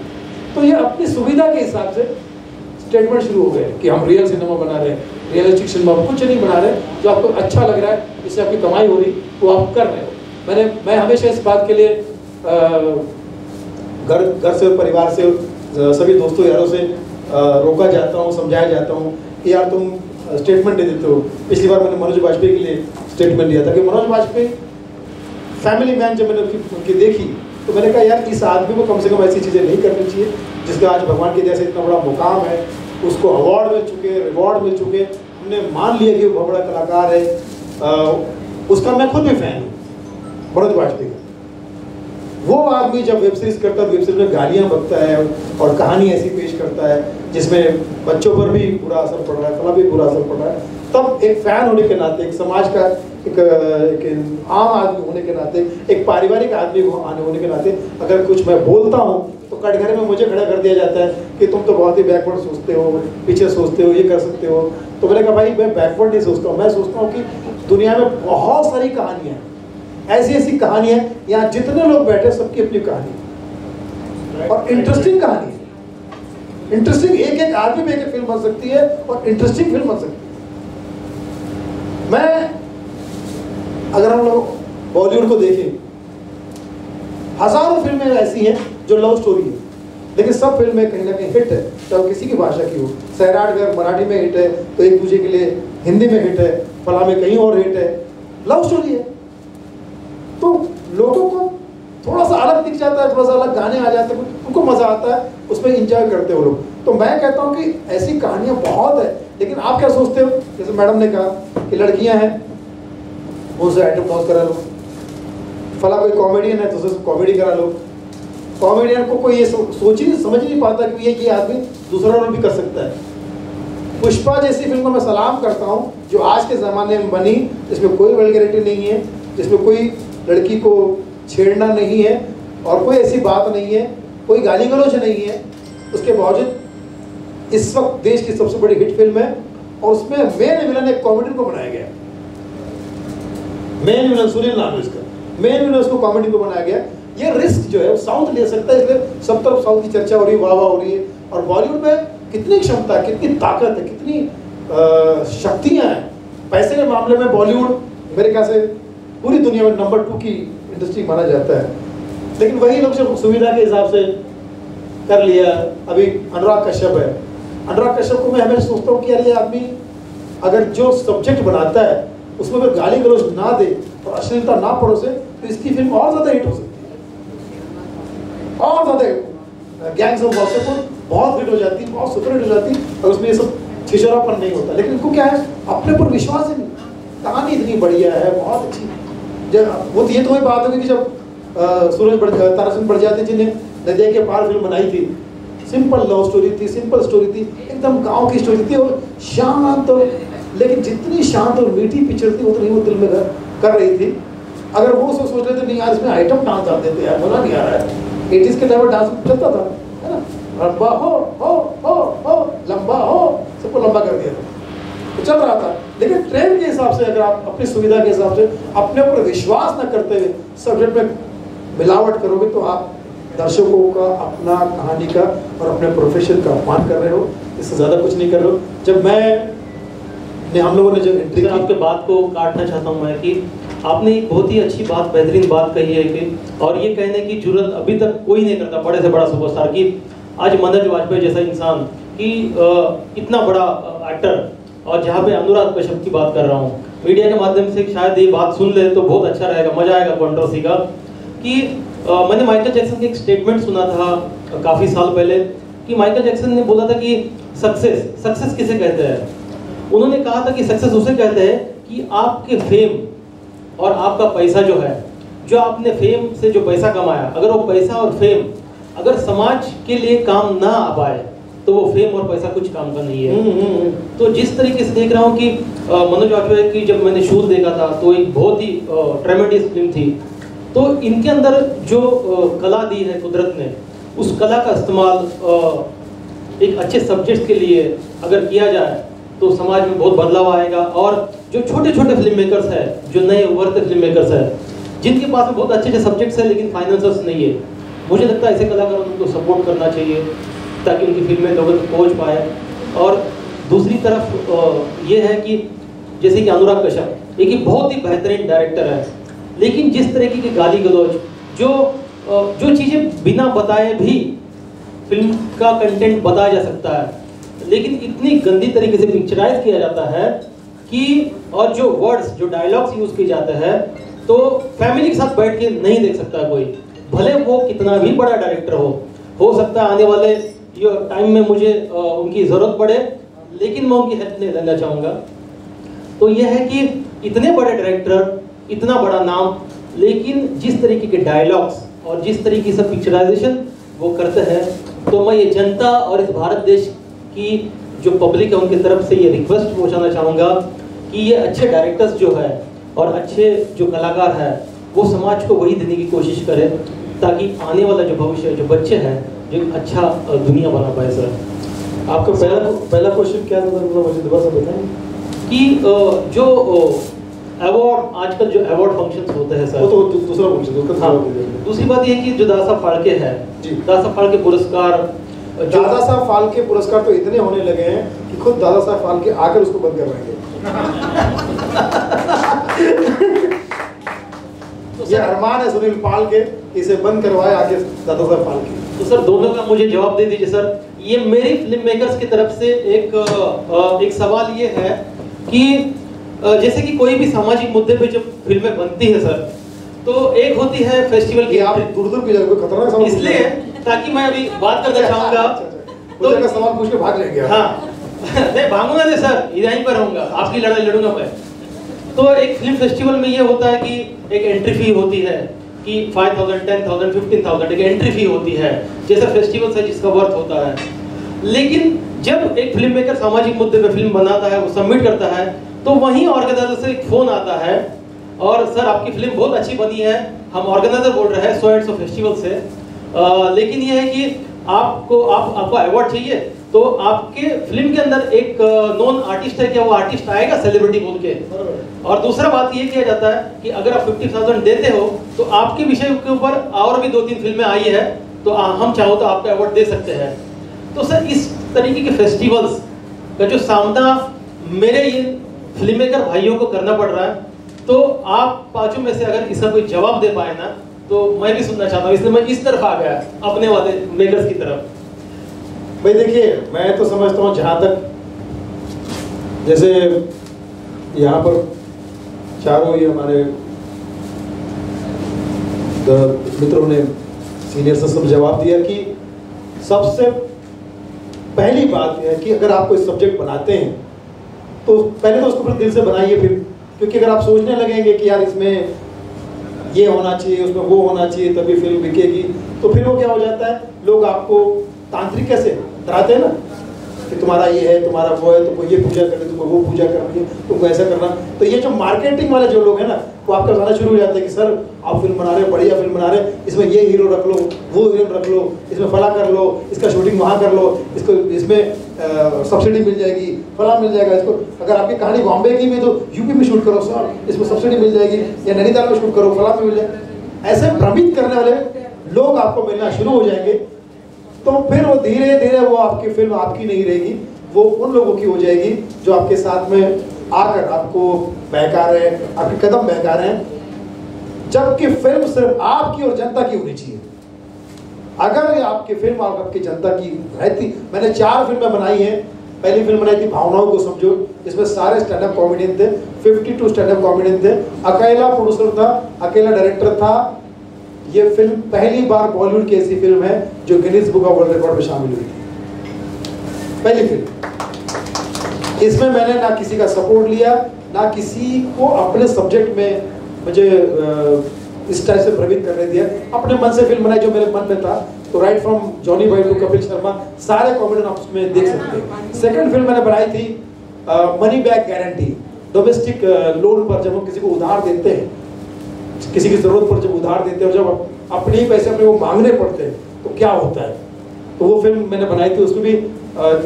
तो ये अपनी सुविधा के हिसाब से स्टेटमेंट शुरू हो गए कि हम रियल सिनेमा बना रहे हैं, रियलिस्टिक सिनेमा कुछ नहीं बना रहे, जो आपको अच्छा लग रहा है, इससे आपकी कमाई हो रही, वो आप कर रहे हो। मैं हमेशा इस बात के लिए घर से, परिवार से, सभी दोस्तों यारों से रोका जाता हूँ, समझाया जाता हूँ कि यार तुम स्टेटमेंट दे देते हो। पिछली बार मैंने मनोज वाजपेयी के लिए स्टेटमेंट दिया था कि मनोज वाजपेयी फैमिली मैन, जब मैंने उनकी देखी तो मैंने कहा यार इस आदमी को कम से कम ऐसी चीज़ें नहीं करनी चाहिए जिसका आज भगवान के जैसे इतना बड़ा मुकाम है, उसको अवार्ड मिल चुके, रिवॉर्ड मिल चुके, हमने मान लिया कि वो बहुत बड़ा कलाकार है, उसका मैं खुद भी फैन हूँ मनोज वाजपेयी का। वो आदमी जब वेब सीरीज करता है, वेब सीरीज में गालियाँ बकता है और कहानी ऐसी पेश करता है जिसमें बच्चों पर भी बुरा असर पड़ रहा है, फला भी बुरा असर पड़ रहा है, तब एक फैन होने के नाते, एक समाज का एक आम आदमी होने के नाते, एक पारिवारिक आदमी होने के नाते अगर कुछ मैं बोलता हूँ तो कटघरे में मुझे खड़ा कर दिया जाता है कि तुम तो बहुत ही बैकवर्ड सोचते हो, पीछे सोचते हो, ये कर सकते हो। तो मैंने कहा भाई मैं बैकवर्ड नहीं सोचता हूँ, मैं सोचता हूँ कि दुनिया में बहुत सारी कहानियाँ, ऐसी ऐसी कहानियाँ, यहाँ जितने लोग बैठे सबकी अपनी कहानी और इंटरेस्टिंग कहानी है, इंटरेस्टिंग, एक एक आदमी में एक फिल्म बन सकती है और इंटरेस्टिंग फिल्म बन सकती है। मैं अगर हम लोग बॉलीवुड को देखें, हजारों फिल्में ऐसी हैं जो लव स्टोरी है, लेकिन सब फिल्में कहीं ना कहीं हिट है, चाहे किसी की भाषा की हो। सैराट अगर मराठी में हिट है तो एक दूसरे के लिए हिंदी में हिट है, फला में कहीं और हिट है, लव स्टोरी है। तो लोगों को थोड़ा सा अलग दिख जाता है, थोड़ा सा अलग गाने आ जाते हैं, उनको मजा आता है, उसमें इंजॉय करते हो लोग। तो मैं कहता हूँ कि ऐसी कहानियाँ बहुत है, लेकिन आप क्या सोचते हो, जैसे मैडम ने कहा कि लड़कियाँ हैं उनसे आइटम डांस करा लो, फला कोई कॉमेडियन है तो उससे कॉमेडी करा लो। कॉमेडियन को कोई ये सोच ही नहीं, समझ ही नहीं पाता कि ये आदमी दूसरा रोल भी कर सकता है। पुष्पा जैसी फिल्म को मैं सलाम करता हूँ जो आज के ज़माने में बनी, जिसमें कोई वल्गैरिटी नहीं है, जिसमें कोई लड़की को छेड़ना नहीं है और कोई ऐसी बात नहीं है, कोई गाली गलौज नहीं है। उसके बावजूद इस वक्त देश की सबसे बड़ी हिट फिल्म है और उसमें मेन विलन एक कॉमेडियन को बनाया गया। मेन विलन सुनील नाम है इसका, मेन मैंने उसको कॉमेडी को बनाया गया। ये रिस्क जो है वो साउथ ले सकता है, इसलिए सब तरफ साउथ की चर्चा हो रही है, वाह वाह हो रही है। और बॉलीवुड में कितनी क्षमता, कितनी ताकत है, कितनी शक्तियाँ हैं। पैसे के मामले में बॉलीवुड मेरे ख्याल से पूरी दुनिया में नंबर 2 की इंडस्ट्री माना जाता है। लेकिन वही लोग जब सुविधा के हिसाब से कर लिया। अभी अनुराग कश्यप है, अनुराग कश्यप को मैं हमेशा सोचता हूँ कि यार ये आदमी अगर जो सब्जेक्ट बनाता है उसमें अगर गाली गलौज ना दे और अश्लीलता ना परोसे तो इसकी फिल्म और ज़्यादा हिट हो सकती है, और ज़्यादा। गैंग्स ऑफ वासेपुर बहुत हिट हो जाती, बहुत सुपर हिट हो जाती, और उसमें ये सब छिछोरापन नहीं होता। लेकिन इनको क्या है, अपने पर विश्वास है। कहानी इतनी बढ़िया है, बहुत अच्छी। जब वो ये तो वही बात होगी कि जब तारा सिंह बड़जात्या जी ने नदिया के पार फिल्म बनाई थी, सिंपल लव स्टोरी थी, सिंपल स्टोरी थी, एकदम गांव की स्टोरी थी और शांत, और लेकिन जितनी शांत और मीठी पिक्चर थी उतनी वो दिल में कर रही थी। अगर वो सोच रहे थे नहीं यार इसमें आइटम डांस आते थे यार, मजा नहीं आ रहा है, 80s के टाइम डांस चलता था, है ना, लंबा हो लंबा हो, सबको लंबा कर दिया था, तो चल रहा था। लेकिन ट्रेंड के हिसाब से अगर आप अपनी सुविधा के हिसाब से अपने ऊपर विश्वास न करते हुए सब्जेक्ट में मिलावट करोगे तो आप दर्शकों का, अपना कहानी का और अपने प्रोफेशन का अपमान कर रहे हो, इससे ज़्यादा कुछ नहीं कर रहे हो। जब हम लोगों ने जब एंट्री की, आपके बात को काटना चाहता हूँ मैं कि आपने एक बहुत ही अच्छी बात, बेहतरीन बात कही है कि, और ये कहने की जरूरत अभी तक कोई नहीं करता बड़े से बड़ा सुपरस्टार की, आज मनोज वाजपेयी जैसा इंसान कि इतना बड़ा एक्टर, और जहाँ पे अनुराग कश्यप की बात कर रहा हूँ, मीडिया के माध्यम से शायद ये बात सुन ले तो बहुत अच्छा रहेगा, मजा आएगा कंट्रोवर्सी का। कि मैंने माइकल जैक्सन का एक स्टेटमेंट सुना था काफ़ी साल पहले कि माइकल जैक्सन ने बोला था कि सक्सेस किसे कहते हैं। उन्होंने कहा था कि सक्सेस उसे कहते हैं कि आपके फेम और आपका पैसा जो है, जो आपने फेम से जो पैसा कमाया, अगर वो पैसा और फेम अगर समाज के लिए काम ना आ पाए तो वो फेम और पैसा कुछ काम का नहीं है। तो जिस तरीके से देख रहा हूँ कि मनोज वाजपेयी की जब मैंने शूल देखा था तो एक बहुत ही ट्रेमेंडस फिल्म थी। तो इनके अंदर जो कला दी है कुदरत ने, उस कला का इस्तेमाल एक अच्छे सब्जेक्ट के लिए अगर किया जाए तो समाज में बहुत बदलाव आएगा। और जो छोटे छोटे फिल्म मेकर्स हैं, जो नए उभरते फिल्म मेकर्स हैं, जिनके पास में बहुत अच्छे अच्छे सब्जेक्ट्स हैं लेकिन फाइनेंसर्स नहीं है, मुझे लगता है ऐसे कलाकारों को सपोर्ट करना चाहिए ताकि उनकी फिल्में लोगों तक पहुँच पाए। और दूसरी तरफ ये है कि जैसे कि अनुराग कश्यप एक बहुत ही बेहतरीन डायरेक्टर है, लेकिन जिस तरीके की गाली गलौज, जो चीज़ें बिना बताए भी फिल्म का कंटेंट बताया जा सकता है, लेकिन इतनी गंदी तरीके से पिक्चराइज किया जाता है कि, और जो वर्ड्स, जो डायलॉग्स यूज किए जाते हैं, तो फैमिली के साथ बैठ के नहीं देख सकता कोई, भले वो कितना भी बड़ा डायरेक्टर हो सकता है आने वाले टाइम में मुझे उनकी ज़रूरत पड़े, लेकिन मैं उनकी हेल्प नहीं लेना चाहूँगा। तो यह है कि इतने बड़े डायरेक्टर, इतना बड़ा नाम, लेकिन जिस तरीके के डायलॉग्स और जिस तरीके से पिक्चराइजेशन वो करते हैं, तो मैं ये जनता और इस भारत देश की जो पब्लिक है उनकी तरफ से ये रिक्वेस्ट पहुंचाना चाहूँगा कि ये अच्छे डायरेक्टर्स जो है और अच्छे जो कलाकार हैं वो समाज को वही देने की कोशिश करें ताकि आने वाला जो भविष्य, जो बच्चे हैं, जो अच्छा दुनिया बना पाए। सर आपका पहला क्वेश्चन क्या था, मुझे दोबारा बताएं। कि जो अवार्ड, आजकल जो अवार्ड फंक्शंस होते हैं सर, वो तो दूसरा फंक्शन। हाँ, दूसरी बात ये कि जो दादा साहब फाल्के है, दादा साहब फाल्के पुरस्कार, दादा साहब फाल्के पुरस्कार तो इतने होने लगे हैं कि खुद दादा साहब फाल्के आकर उसको बंद करवाएंगे। तो ये अरमान है सुनील पाल के, इसे बंद करवाए आगे दादा साहब फाल्के। तो सर दोनों का मुझे जवाब दे दीजिए सर। ये मेरी फिल्म मेकर्स की तरफ से एक सवाल ये है कि जैसे कि कोई भी सामाजिक मुद्दे पे जब फिल्में बनती है सर, तो एक होती है फेस्टिवल की, आप दूर की जगह खतरनाक सवाल इसलिए ताकि मैं अभी बात करना चाहूंगा, तो का सवाल पूछ के भाग लेंगे। हाँ नहीं भागूंगा नहीं सर, यहीं पर रहूंगा, आपकी लड़ाई लड़ूंगा मैं। तो एक फिल्म फेस्टिवल में ये होता है कि एक एंट्री फी होती है कि 5,000, 10,000, 15,000 एक एंट्री फी होती है, जैसा फेस्टिवल है जिसका वर्थ होता है। लेकिन जब एक फिल्म मेकर सामाजिक मुद्दे पे फिल्म बनाता है, वो सबमिट करता है, तो वहीं ऑर्गेनाइजर से एक फोन आता है और सर आपकी फिल्म बहुत अच्छी बनी है, हम ऑर्गेनाइजर बोल रहे हैं सो एंड सो फेस्टिवल से, लेकिन ये है कि आपको अवार्ड चाहिए, तो आपके फिल्म के अंदर एक नॉन आर्टिस्ट है, क्या वो आर्टिस्ट आएगा सेलिब्रिटी बोल के? और दूसरा बात ये किया जाता है कि अगर आप 50,000 देते हो तो आपके विषय के ऊपर और भी 2-3 फिल्में आई है, तो हम चाहो तो आपको अवार्ड दे सकते हैं। तो सर इस तरीके के फेस्टिवल्स का जो सामना मेरे ये फिल्म मेकर भाइयों को करना पड़ रहा है, तो आप पांचों में से अगर इसका कोई जवाब दे पाए ना तो मैं भी सुनना चाहता हूँ, इसलिए मैं इस तरफ आ गया अपने वाले मेकर्स की तरफ। भाई देखिए, मैं तो समझता हूँ जहाँ तक जैसे यहाँ पर चारों ही हमारे मित्रों ने सीनियर से सब जवाब दिया कि सबसे पहली बात यह है कि अगर आप कोई सब्जेक्ट बनाते हैं तो पहले तो उसको फिर दिल से बनाइए फिर, क्योंकि अगर आप सोचने लगेंगे कि यार इसमें ये होना चाहिए, उसमें वो होना चाहिए तभी फिल्म बिकेगी, तो फिर वो क्या हो जाता है, लोग आपको तांत्रिक कैसे डराते हैं ना कि तुम्हारा ये है, तुम्हारा वो है, तुमको ये पूजा करनी, तुमको वो पूजा करनी है, तुमको ऐसा करना। तो ये जो मार्केटिंग वाले जो लोग हैं ना, वो आपका बताना शुरू हो जाते हैं कि सर आप फिल्म बना रहे हो, बढ़िया फिल्म बना रहे हो, इसमें ये हीरो रख लो, वो हीरो रख लो, इसमें फला कर लो, इसका शूटिंग वहाँ कर लो, इसको इसमें सब्सिडी मिल जाएगी, फला मिल जाएगा, इसको अगर आपकी कहानी बॉम्बे की भी तो यूपी में शूट करो सर, इसमें सब्सिडी मिल जाएगी, या नैनीताल में शूट करो, फला में मिल जाएगा। ऐसे भ्रमित करने वाले लोग आपको मिलना शुरू हो जाएंगे, तो फिर वो धीरे धीरे वो आपकी फिल्म आपकी नहीं रहेगी, वो उन लोगों की हो जाएगी जो आपके साथ में आकर आपको बहका रहे हैं, आपके कदम बहका रहे हैं, जबकि फिल्म सिर्फ आपकी और जनता की होनी चाहिए। अगर आपकी फिल्म आपकी जनता की रहती, मैंने 4 फिल्में बनाई हैं। पहली फिल्म बनाई थी भावनाओं को समझो, इसमें सारे स्टैंड अप कॉमेडियन थे, 52 स्टैंड अप कॉमेडियन थे, अकेला प्रोड्यूसर था, अकेला डायरेक्टर था। ये फिल्म पहली बार बॉलीवुड की ऐसी फिल्म है जो Guinness book of world record में शामिल हुई थी, पहली फिल्म। इसमें मैंने ना किसी का सपोर्ट लिया, ना किसी को अपने सब्जेक्ट में मुझे इस टाइप से भ्रमित करने दिया, अपने मन से फिल्म बनाई जो मेरे मन में था। तो राइट फ्रॉम जॉनी भाई टू कपिल शर्मा, सारे कॉमेडियन आप उसमें देख सकते हैं। सेकंड फिल्म मैंने बनाई थी money back guarantee, domestic loan पर जब हम किसी को उधार देते हैं, किसी की जरूरत पर जब उधार देते हैं और जब अपने ही पैसे अपने को मांगने पड़ते हैं तो क्या होता है, तो वो फिल्म मैंने बनाई थी। उसमें भी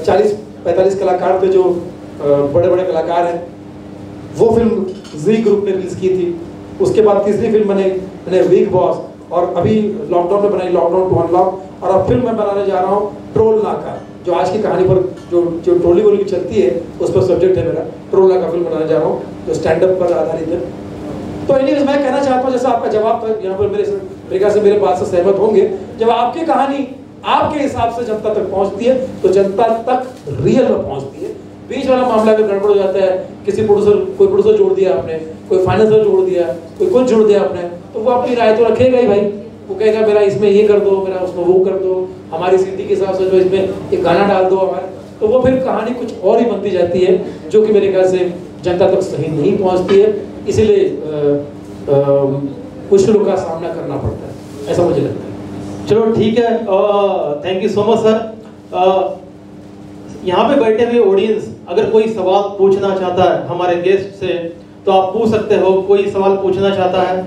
40-45 कलाकार थे जो बड़े बड़े कलाकार हैं। वो फिल्म जी ग्रुप ने रिलीज की थी। उसके बाद तीसरी फिल्म मैंने बिग बॉस, और अभी लॉकडाउन में बनाई लॉकडाउन टू अनलॉक, और अब फिल्म मैं बनाने जा रहा हूँ ट्रोल नाका, जो आज की कहानी पर जो ट्रोली वोली की चलती है उस पर सब्जेक्ट है मेरा। ट्रोल नाका फिल्म बनाने जा रहा हूँ जो स्टैंड अप पर आधारित है। तो एनीवेज मैं कहना चाहता हूँ, जैसा आपका जवाब था यहाँ पर मेरे ख्याल से मेरे बात से सहमत होंगे, जब आपकी कहानी आपके हिसाब से जनता तक पहुँचती है तो जनता तक रियल में पहुँचती है। बीच वाला मामला अगर गड़बड़ हो जाता है, कोई प्रोड्यूसर जोड़ दिया आपने, कोई फाइनेंसर जोड़ दिया, कोई कुछ जोड़ दिया आपने, तो वो अपनी राय तो रखेगा ही भाई। वो कहेगा मेरा इसमें ये कर दो, मेरा उसमें वो कर दो, हमारी सीधी के हिसाब से जो इसमें एक गाना डाल दो हमारे, तो वो फिर कहानी कुछ और ही बनती जाती है, जो कि मेरे ख्याल से जनता तक सही नहीं पहुंचती है। इसीलिए मुश्किलों का सामना करना पड़ता है, ऐसा मुझे लगता है। चलो ठीक है, thank you so much sir. यहाँ पे बैठे हुए ऑडियंस अगर कोई सवाल पूछना चाहता है हमारे गेस्ट से तो आप पूछ सकते हो। कोई सवाल पूछना चाहता है?